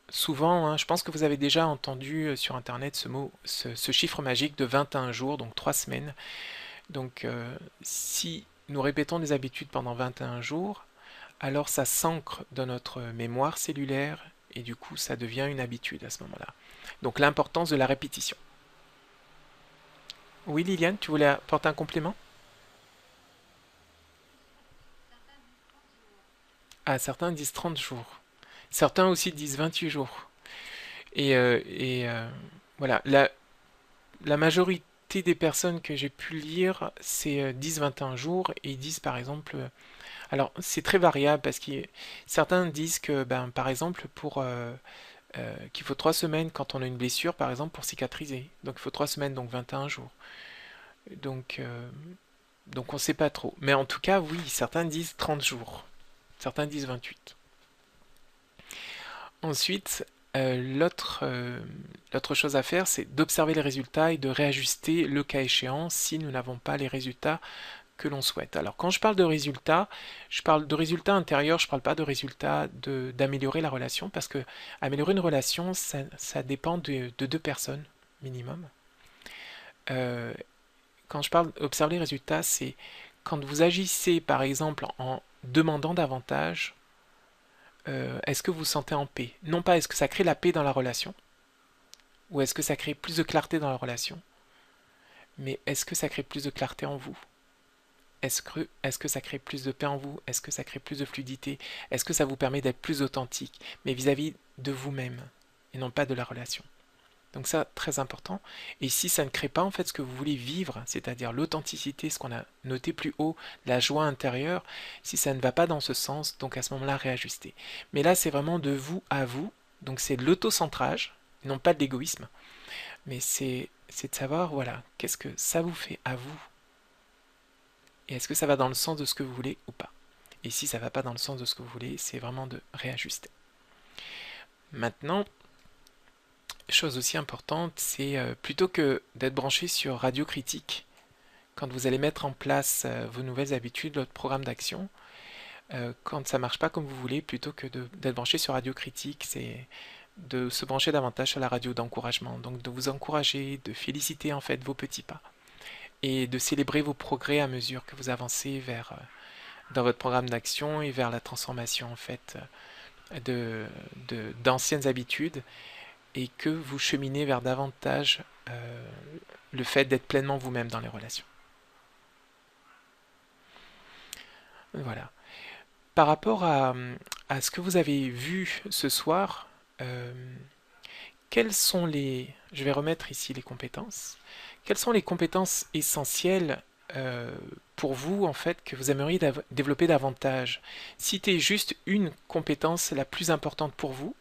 souvent, hein, je pense que vous avez déjà entendu sur internet ce mot, ce chiffre magique de 21 jours, donc 3 semaines. Donc si nous répétons des habitudes pendant 21 jours, alors ça s'ancre dans notre mémoire cellulaire et du coup ça devient une habitude à ce moment-là. Donc l'importance de la répétition. Oui Liliane, tu voulais apporter un complément? Ah, certains disent 30 jours. Certains aussi disent 28 jours. Et voilà, la majorité des personnes que j'ai pu lire, c'est 10-21 jours et ils disent par exemple... alors c'est très variable parce que certains disent que, ben, par exemple, qu'il faut 3 semaines quand on a une blessure, par exemple, pour cicatriser. Donc il faut 3 semaines, donc 21 jours. Donc, euh, donc on ne sait pas trop. Mais en tout cas, oui, certains disent 30 jours. Certains disent 28. Ensuite, l'autre chose à faire, c'est d'observer les résultats et de réajuster le cas échéant si nous n'avons pas les résultats que l'on souhaite. Alors quand je parle de résultats intérieurs, je ne parle pas de résultats d'améliorer la relation, parce que améliorer une relation, ça dépend de deux personnes minimum. Euh, Quand je parle d'observer les résultats, c'est quand vous agissez par exemple en demandant davantage, est-ce que vous vous sentez en paix? Non pas est-ce que ça crée la paix dans la relation, ou est-ce que ça crée plus de clarté dans la relation, mais est-ce que ça crée plus de clarté en vous? Est-ce que ça crée plus de paix en vous? Est-ce que ça crée plus de fluidité? Est-ce que ça vous permet d'être plus authentique, mais vis-à-vis de vous-même, et non pas de la relation? Donc ça, très important. Et si ça ne crée pas en fait ce que vous voulez vivre, c'est-à-dire l'authenticité, ce qu'on a noté plus haut, la joie intérieure, si ça ne va pas dans ce sens, donc à ce moment-là, réajuster. Mais là, c'est vraiment de vous à vous, donc c'est de l'autocentrage, non pas de l'égoïsme, mais c'est de savoir, voilà, qu'est-ce que ça vous fait à vous, et est-ce que ça va dans le sens de ce que vous voulez ou pas. Et si ça ne va pas dans le sens de ce que vous voulez, c'est vraiment de réajuster. Maintenant, chose aussi importante, c'est plutôt que d'être branché sur Radio Critique, quand vous allez mettre en place vos nouvelles habitudes, votre programme d'action, quand ça marche pas comme vous voulez, plutôt que d'être branché sur Radio Critique, c'est de se brancher davantage sur la radio d'encouragement. Donc de vous encourager, de féliciter en fait vos petits pas et de célébrer vos progrès à mesure que vous avancez vers dans votre programme d'action et vers la transformation en fait d'anciennes habitudes, et que vous cheminez vers davantage le fait d'être pleinement vous-même dans les relations. Voilà. Par rapport à ce que vous avez vu ce soir, euh, quelles sont les... Je vais remettre ici les compétences. Quelles sont les compétences essentielles pour vous, en fait, que vous aimeriez développer davantage? Citez juste une compétence la plus importante pour vous,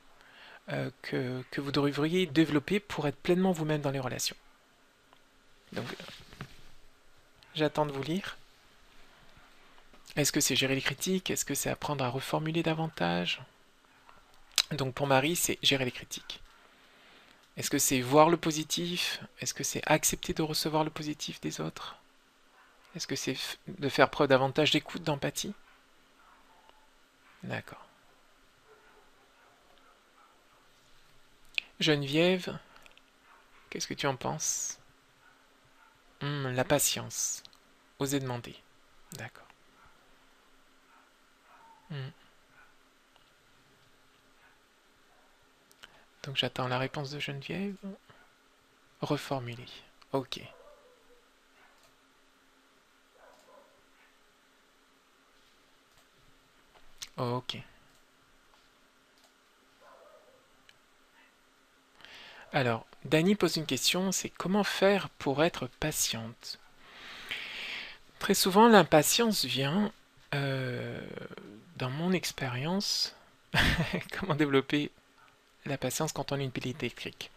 que vous devriez développer pour être pleinement vous-même dans les relations. Donc, j'attends de vous lire. Est-ce que c'est gérer les critiques? Est-ce que c'est apprendre à reformuler davantage? Donc pour Marie, c'est gérer les critiques. Est-ce que c'est voir le positif? Est-ce que c'est accepter de recevoir le positif des autres? Est-ce que c'est de faire preuve davantage d'écoute, d'empathie? D'accord. Geneviève, qu'est-ce que tu en penses? La patience. Oser demander. D'accord. Hmm. Donc j'attends la réponse de Geneviève. Reformuler. Ok. Ok. Alors, Dani pose une question, c'est comment faire pour être patiente? Très souvent, l'impatience vient, euh, dans mon expérience, comment développer la patience quand on a une pile électrique.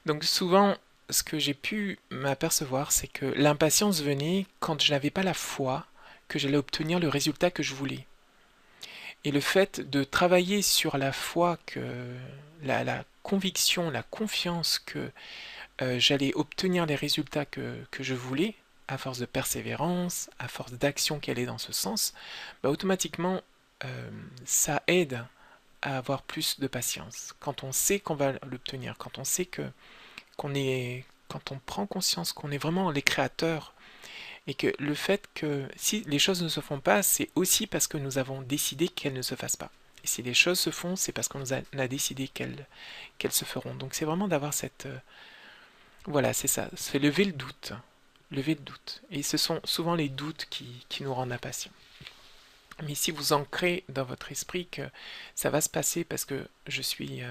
Donc souvent, ce que j'ai pu m'apercevoir, c'est que l'impatience venait quand je n'avais pas la foi que j'allais obtenir le résultat que je voulais. Et le fait de travailler sur la foi, la conviction, la confiance que j'allais obtenir les résultats que je voulais, à force de persévérance, à force d'action qui allait dans ce sens, bah, automatiquement, ça aide à avoir plus de patience. Quand on sait qu'on va l'obtenir, quand on sait quand on prend conscience qu'on est vraiment les créateurs, et que le fait que si les choses ne se font pas, c'est aussi parce que nous avons décidé qu'elles ne se fassent pas. Et si les choses se font, c'est parce qu'on a décidé qu'elles se feront. Donc c'est vraiment d'avoir cette... voilà, c'est ça. C'est lever le doute. Lever le doute. Et ce sont souvent les doutes qui nous rendent impatients. Mais si vous ancrez dans votre esprit que ça va se passer parce que je suis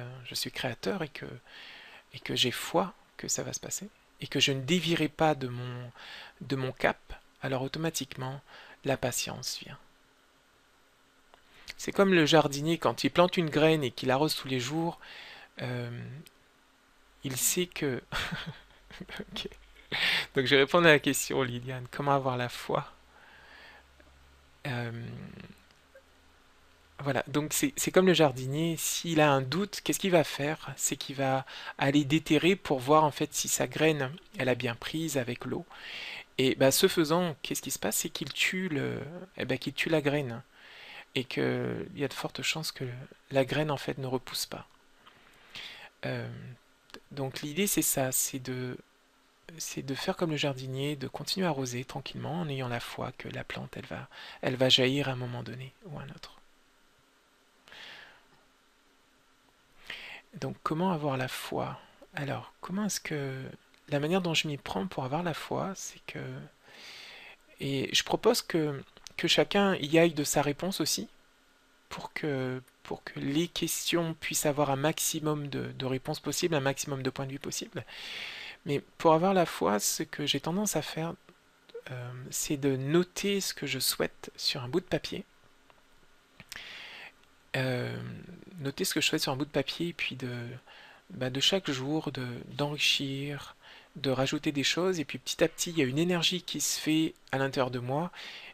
créateur, et que j'ai foi que ça va se passer, et que je ne dévierai pas de mon cap, alors automatiquement, la patience vient. C'est comme le jardinier, quand il plante une graine et qu'il arrose tous les jours, euh, il sait que... Ok. Donc je réponds à la question, Liliane, comment avoir la foi? Euh, Voilà, donc c'est comme le jardinier, s'il a un doute, qu'est-ce qu'il va faire? C'est qu'il va aller déterrer pour voir en fait si sa graine, elle a bien prise avec l'eau. Et bah, ce faisant, qu'est-ce qui se passe? C'est qu'il tue la graine. Et qu'il y a de fortes chances que la graine, en fait, ne repousse pas. Euh, donc l'idée, c'est ça, c'est de faire comme le jardinier, de continuer à arroser tranquillement en ayant la foi que la plante, elle va jaillir à un moment donné ou à un autre. Donc comment avoir la foi? Alors, comment est-ce que... La manière dont je m'y prends pour avoir la foi, c'est que... Et je propose que chacun y aille de sa réponse aussi, pour que les questions puissent avoir un maximum de réponses possibles, un maximum de points de vue possibles. Mais pour avoir la foi, ce que j'ai tendance à faire, c'est de noter ce que je souhaite sur un bout de papier. Euh, Noter ce que je souhaite sur un bout de papier, et puis de chaque jour d'enrichir, de rajouter des choses, et puis petit à petit, il y a une énergie qui se fait à l'intérieur de moi,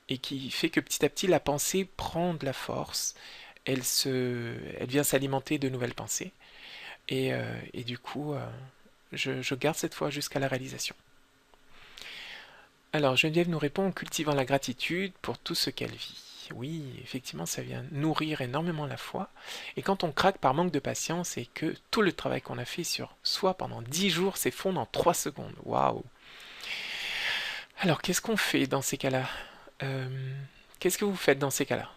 et qui fait que petit à petit, la pensée prend de la force, elle vient s'alimenter de nouvelles pensées, et du coup, je garde cette foi jusqu'à la réalisation. Alors, Geneviève nous répond en cultivant la gratitude pour tout ce qu'elle vit. Oui, effectivement, ça vient nourrir énormément la foi. Et quand on craque par manque de patience et que tout le travail qu'on a fait sur soi pendant 10 jours s'effondre en 3 secondes. Waouh! Alors, qu'est-ce qu'on fait dans ces cas-là? Euh, Qu'est-ce que vous faites dans ces cas-là?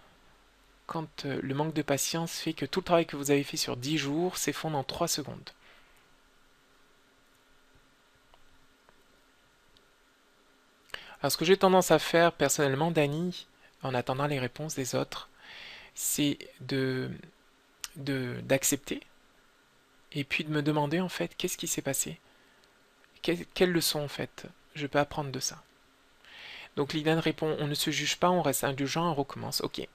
Quand le manque de patience fait que tout le travail que vous avez fait sur 10 jours s'effondre en 3 secondes. Alors, ce que j'ai tendance à faire personnellement, Dani, en attendant les réponses des autres, c'est d'accepter et puis de me demander en fait qu'est-ce qui s'est passé, quelle leçon en fait je peux apprendre de ça. Donc Liliane répond on ne se juge pas, on reste indulgent, on recommence. Ok,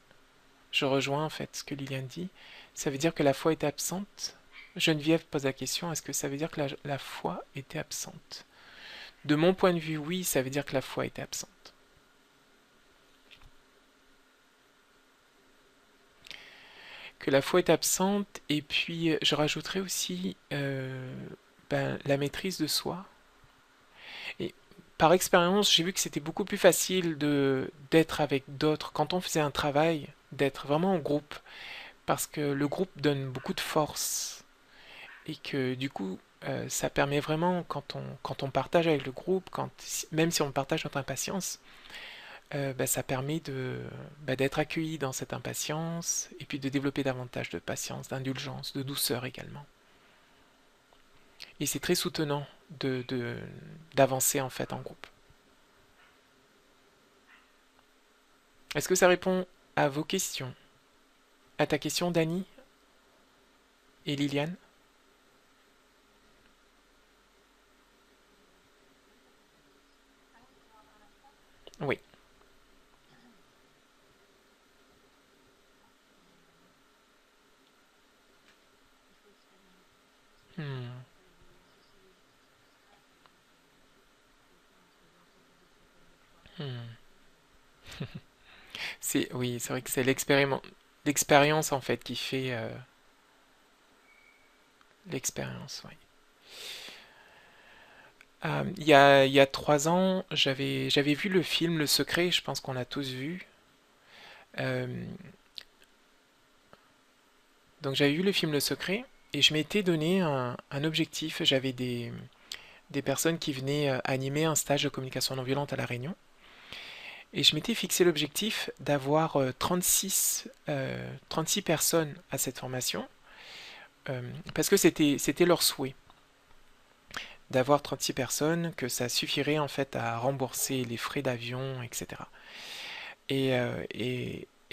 je rejoins en fait ce que Liliane dit. Ça veut dire que la foi était absente. Geneviève pose la question est-ce que ça veut dire que la foi était absente? De mon point de vue, oui, ça veut dire que la foi était absente. Que la foi est absente, et puis je rajouterais aussi la maîtrise de soi. Et par expérience, j'ai vu que c'était beaucoup plus facile d'être avec d'autres quand on faisait un travail, d'être vraiment en groupe, parce que le groupe donne beaucoup de force et que du coup, ça permet vraiment quand on partage avec le groupe, même si on partage notre impatience, ça permet d'être accueilli dans cette impatience et puis de développer davantage de patience, d'indulgence, de douceur également. Et c'est très soutenant d'avancer en fait en groupe. Est-ce que ça répond à vos questions? À ta question, Dani et Liliane? Oui. Hmm. Hmm. Oui, c'est vrai que c'est l'expérience en fait qui fait l'expérience. Oui. Il y a 3 ans, j'avais vu le film Le Secret. Je pense qu'on l'a tous vu. Euh, donc j'avais vu le film Le Secret et je m'étais donné un objectif. J'avais des personnes qui venaient animer un stage de communication non violente à La Réunion. Et je m'étais fixé l'objectif d'avoir 36 personnes à cette formation, parce que c'était leur souhait, d'avoir 36 personnes, que ça suffirait en fait à rembourser les frais d'avion, etc. Et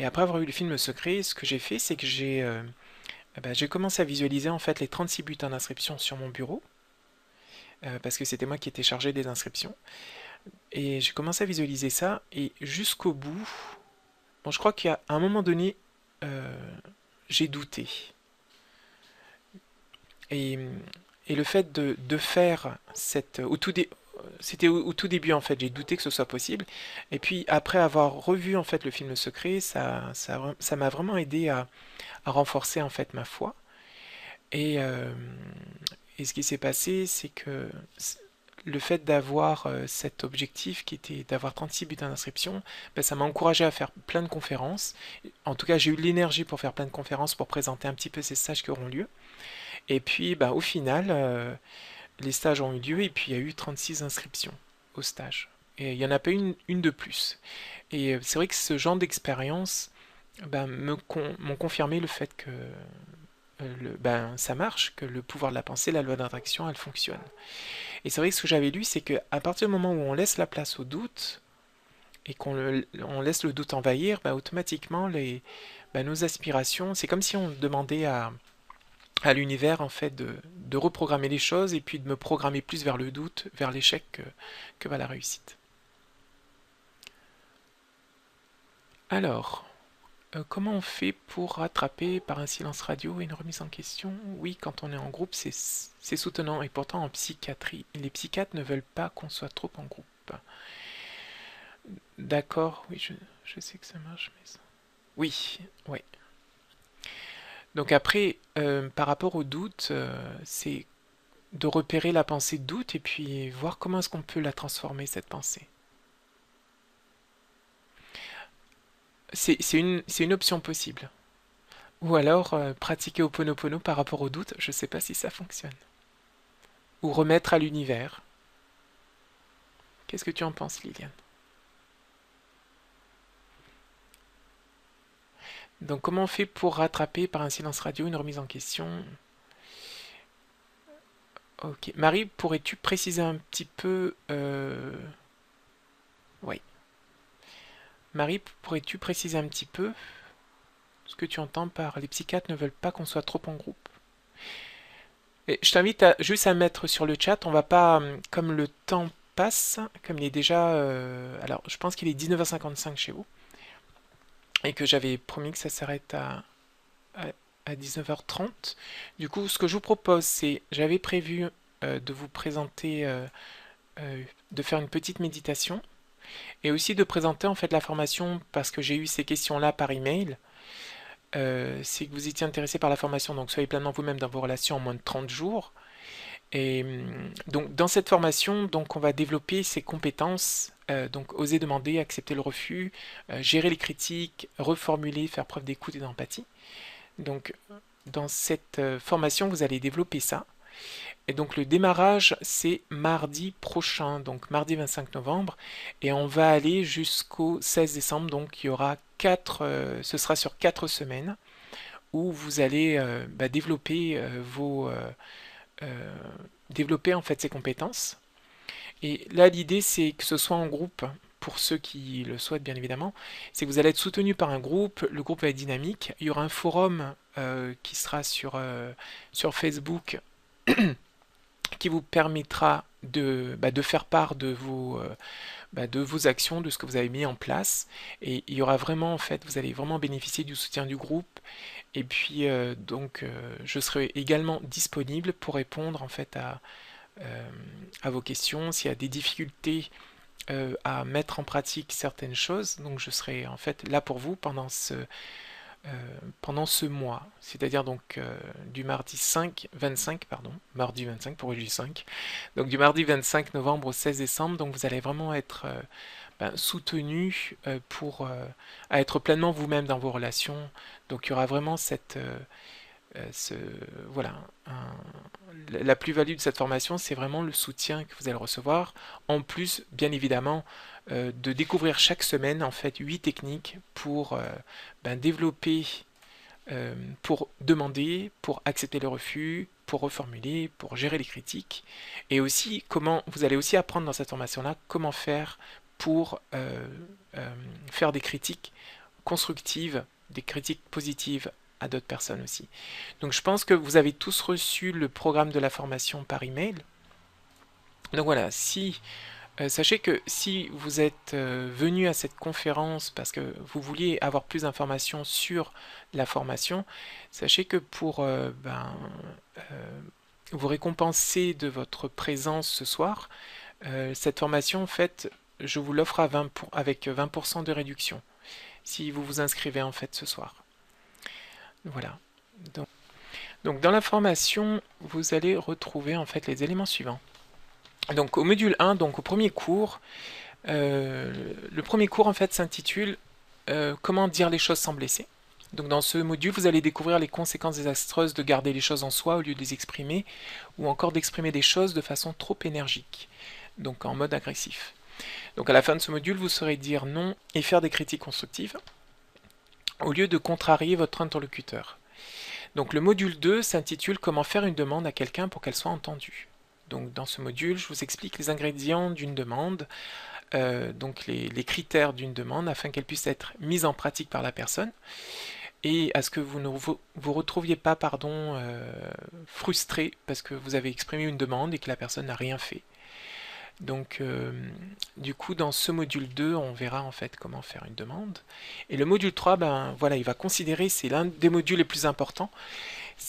après avoir eu le film Secret, ce que j'ai fait, c'est que j'ai commencé à visualiser en fait les 36 bulletins d'inscription sur mon bureau, parce que c'était moi qui étais chargé des inscriptions. Et j'ai commencé à visualiser ça, et jusqu'au bout, bon, je crois qu'à un moment donné, euh, j'ai douté. Et, et le fait de faire c'était au tout début en fait, j'ai douté que ce soit possible. Et puis après avoir revu en fait le film Le Secret, ça m'a vraiment aidé à renforcer en fait ma foi. Et, euh, et ce qui s'est passé, c'est que le fait d'avoir cet objectif qui était d'avoir 36 bulletins d'inscription, ben, ça m'a encouragé à faire plein de conférences. En tout cas, j'ai eu l'énergie pour faire plein de conférences, pour présenter un petit peu ces stages qui auront lieu. Et puis, ben, au final, les stages ont eu lieu et puis il y a eu 36 inscriptions au stage. Et il n'y en a pas une de plus. Et c'est vrai que ce genre d'expérience ben, m'ont confirmé le fait que ben, ça marche, que le pouvoir de la pensée, la loi d'attraction, elle fonctionne. Et c'est vrai que ce que j'avais lu, c'est qu'à partir du moment où on laisse la place au doute et on laisse le doute envahir, ben, automatiquement ben, nos aspirations, c'est comme si on demandait à l'univers en fait de reprogrammer les choses et puis de me programmer plus vers le doute, vers l'échec que vers la réussite. Alors, comment on fait pour rattraper par un silence radio et une remise en question? Oui, quand on est en groupe, c'est soutenant. Et pourtant, en psychiatrie, les psychiatres ne veulent pas qu'on soit trop en groupe. D'accord, oui, je sais que ça marche, mais ça... Oui, oui. Donc après, par rapport au doute, c'est de repérer la pensée de doute et puis voir comment est-ce qu'on peut la transformer, cette pensée. C'est une option possible. Ou alors pratiquer Ho'oponopono par rapport au doute, je ne sais pas si ça fonctionne. Ou remettre à l'univers. Qu'est-ce que tu en penses, Liliane? Donc comment on fait pour rattraper par un silence radio une remise en question? Ok. Marie, pourrais-tu préciser un petit peu... Oui. Marie, pourrais-tu préciser un petit peu ce que tu entends par les psychiatres ne veulent pas qu'on soit trop en groupe? Et je t'invite juste à mettre sur le chat, on va pas, comme le temps passe, comme il est déjà... alors, je pense qu'il est 19h55 chez vous, et que j'avais promis que ça s'arrête à 19h30. Du coup, ce que je vous propose, c'est, j'avais prévu de vous présenter, de faire une petite méditation, et aussi de présenter en fait la formation, parce que j'ai eu ces questions-là par email. C'est que vous étiez intéressé par la formation, donc soyez pleinement vous-même dans vos relations en moins de 30 jours. Et donc dans cette formation, donc on va développer ces compétences, donc oser demander, accepter le refus, gérer les critiques, reformuler, faire preuve d'écoute et d'empathie. Donc dans cette formation, vous allez développer ça. Et donc le démarrage, c'est mardi prochain, donc mardi 25 novembre, et on va aller jusqu'au 16 décembre, donc il y aura ce sera sur 4 semaines, où vous allez bah, développer en fait ces compétences. Et là, l'idée, c'est que ce soit en groupe, pour ceux qui le souhaitent bien évidemment, c'est que vous allez être soutenu par un groupe, le groupe va être dynamique, il y aura un forum qui sera sur Facebook qui vous permettra de faire part de vos actions, de ce que vous avez mis en place. Et il y aura vraiment, en fait, vous allez vraiment bénéficier du soutien du groupe. Et puis, je serai également disponible pour répondre, en fait, à vos questions. S'il y a des difficultés à mettre en pratique certaines choses, donc je serai, en fait, là pour vous pendant ce mois, c'est-à-dire donc du mardi 25, pardon, mardi 25 pour du 5, donc du mardi 25 novembre au 16 décembre, donc vous allez vraiment être soutenu pour à être pleinement vous-même dans vos relations, donc il y aura vraiment ce, voilà, la plus-value de cette formation, c'est vraiment le soutien que vous allez recevoir, en plus, bien évidemment, de découvrir chaque semaine en fait 8 techniques pour développer, pour demander, pour accepter le refus, pour reformuler, pour gérer les critiques, et aussi comment vous allez aussi apprendre dans cette formation-là comment faire pour faire des critiques constructives, des critiques positives à d'autres personnes aussi. Donc je pense que vous avez tous reçu le programme de la formation par email. Donc voilà, sachez que si vous êtes venu à cette conférence parce que vous vouliez avoir plus d'informations sur la formation, sachez que pour vous récompenser de votre présence ce soir, cette formation, en fait, je vous l'offre avec 20% de réduction si vous vous inscrivez en fait ce soir. Voilà. Donc dans la formation, vous allez retrouver en fait les éléments suivants. Donc au module 1, donc au premier cours, le premier cours en fait s'intitule Comment dire les choses sans blesser. Donc dans ce module, vous allez découvrir les conséquences désastreuses de garder les choses en soi au lieu de les exprimer, ou encore d'exprimer des choses de façon trop énergique, donc en mode agressif. Donc à la fin de ce module, vous saurez dire non et faire des critiques constructives, au lieu de contrarier votre interlocuteur. Donc le module 2 s'intitule Comment faire une demande à quelqu'un pour qu'elle soit entendue. Donc dans ce module, je vous explique les ingrédients d'une demande, donc les critères d'une demande afin qu'elle puisse être mise en pratique par la personne et à ce que vous ne vous retrouviez pas frustré parce que vous avez exprimé une demande et que la personne n'a rien fait. Donc du coup dans ce module 2 on verra en fait comment faire une demande et le module 3 ben voilà il va considérer, c'est l'un des modules les plus importants,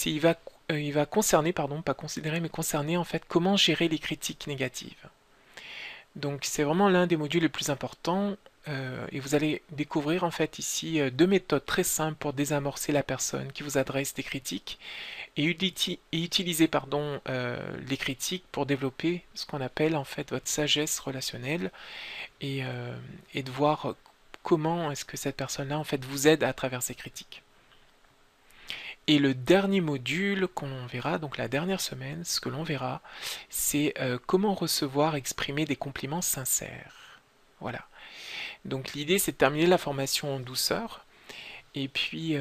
il va concerner, pardon, pas considérer mais concerner en fait comment gérer les critiques négatives. Donc c'est vraiment l'un des modules les plus importants et vous allez découvrir en fait ici deux méthodes très simples pour désamorcer la personne qui vous adresse des critiques et utiliser les critiques pour développer ce qu'on appelle en fait votre sagesse relationnelle et de voir comment est-ce que cette personne-là en fait vous aide à travers ces critiques. Et le dernier module qu'on verra, donc la dernière semaine, ce que l'on verra, c'est comment recevoir, exprimer des compliments sincères. Voilà. Donc l'idée c'est de terminer la formation en douceur et puis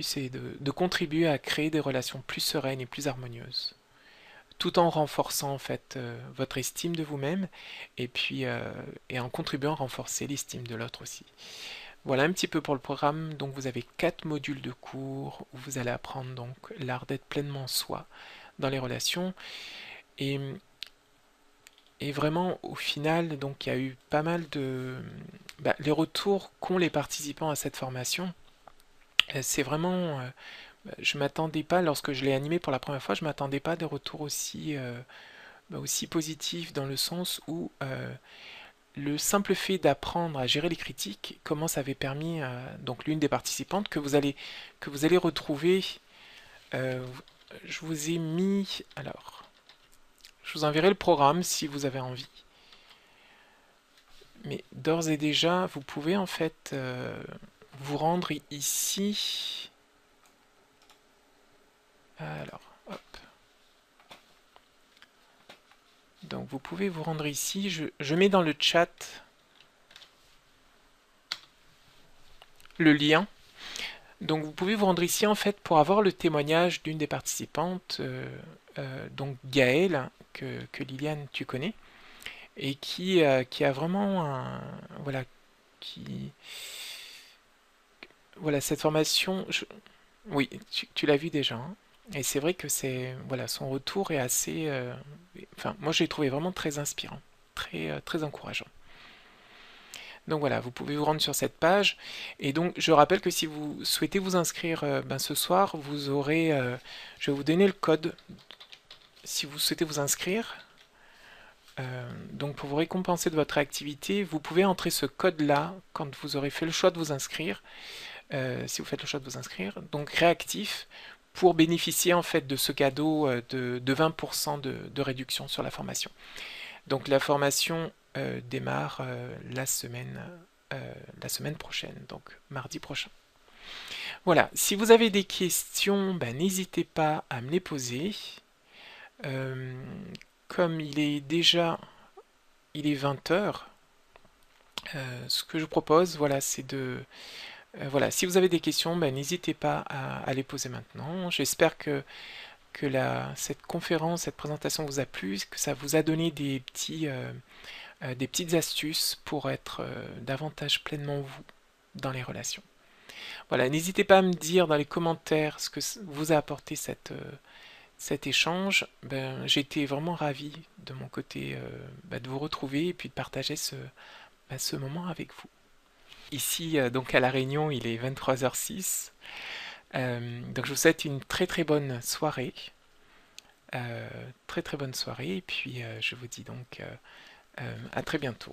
c'est de contribuer à créer des relations plus sereines et plus harmonieuses, tout en renforçant en fait votre estime de vous-même et en contribuant à renforcer l'estime de l'autre aussi. Voilà un petit peu pour le programme. Donc vous avez 4 modules de cours où vous allez apprendre donc l'art d'être pleinement soi dans les relations et, et vraiment au final donc il y a eu pas mal de les retours qu'ont les participants à cette formation. C'est vraiment je m'attendais pas lorsque je l'ai animé pour la première fois, je m'attendais pas à des retours aussi positifs dans le sens où le simple fait d'apprendre à gérer les critiques, comment ça avait permis à donc l'une des participantes que vous allez retrouver. euh, je vous ai mis alors, je vous enverrai le programme si vous avez envie. Mais d'ores et déjà, vous pouvez en fait vous rendre ici. Alors, hop. Donc vous pouvez vous rendre ici. Je mets dans le chat le lien. Donc vous pouvez vous rendre ici en fait pour avoir le témoignage d'une des participantes, donc Gaëlle, que Liliane tu connais, et qui a vraiment voilà, qui, voilà, cette formation, oui, tu l'as vu déjà, hein. Et c'est vrai que voilà, son retour est assez, enfin, moi j'ai trouvé vraiment très inspirant, très encourageant. Donc voilà, vous pouvez vous rendre sur cette page. Et donc je rappelle que si vous souhaitez vous inscrire ce soir, vous aurez, je vais vous donner le code si vous souhaitez vous inscrire. Donc pour vous récompenser de votre activité, vous pouvez entrer ce code-là quand vous aurez fait le choix de vous inscrire. Si vous faites le choix de vous inscrire, donc réactif, pour bénéficier en fait de ce cadeau de 20% de réduction sur la formation. Donc la formation démarre la semaine prochaine, donc mardi prochain. Voilà, si vous avez des questions, n'hésitez pas à me les poser. Euh, Comme il est 20h, ce que je vous propose, voilà, c'est voilà, si vous avez des questions, n'hésitez pas à les poser maintenant. J'espère que cette conférence, cette présentation vous a plu, que ça vous a donné des petites astuces pour être davantage pleinement vous dans les relations. Voilà, n'hésitez pas à me dire dans les commentaires ce que vous a apporté cet échange. J'ai été vraiment ravi de mon côté de vous retrouver et puis de partager ce moment avec vous. Ici, donc à La Réunion, il est 23h06. Donc je vous souhaite une très très bonne soirée. Très très bonne soirée. Et puis je vous dis donc à très bientôt.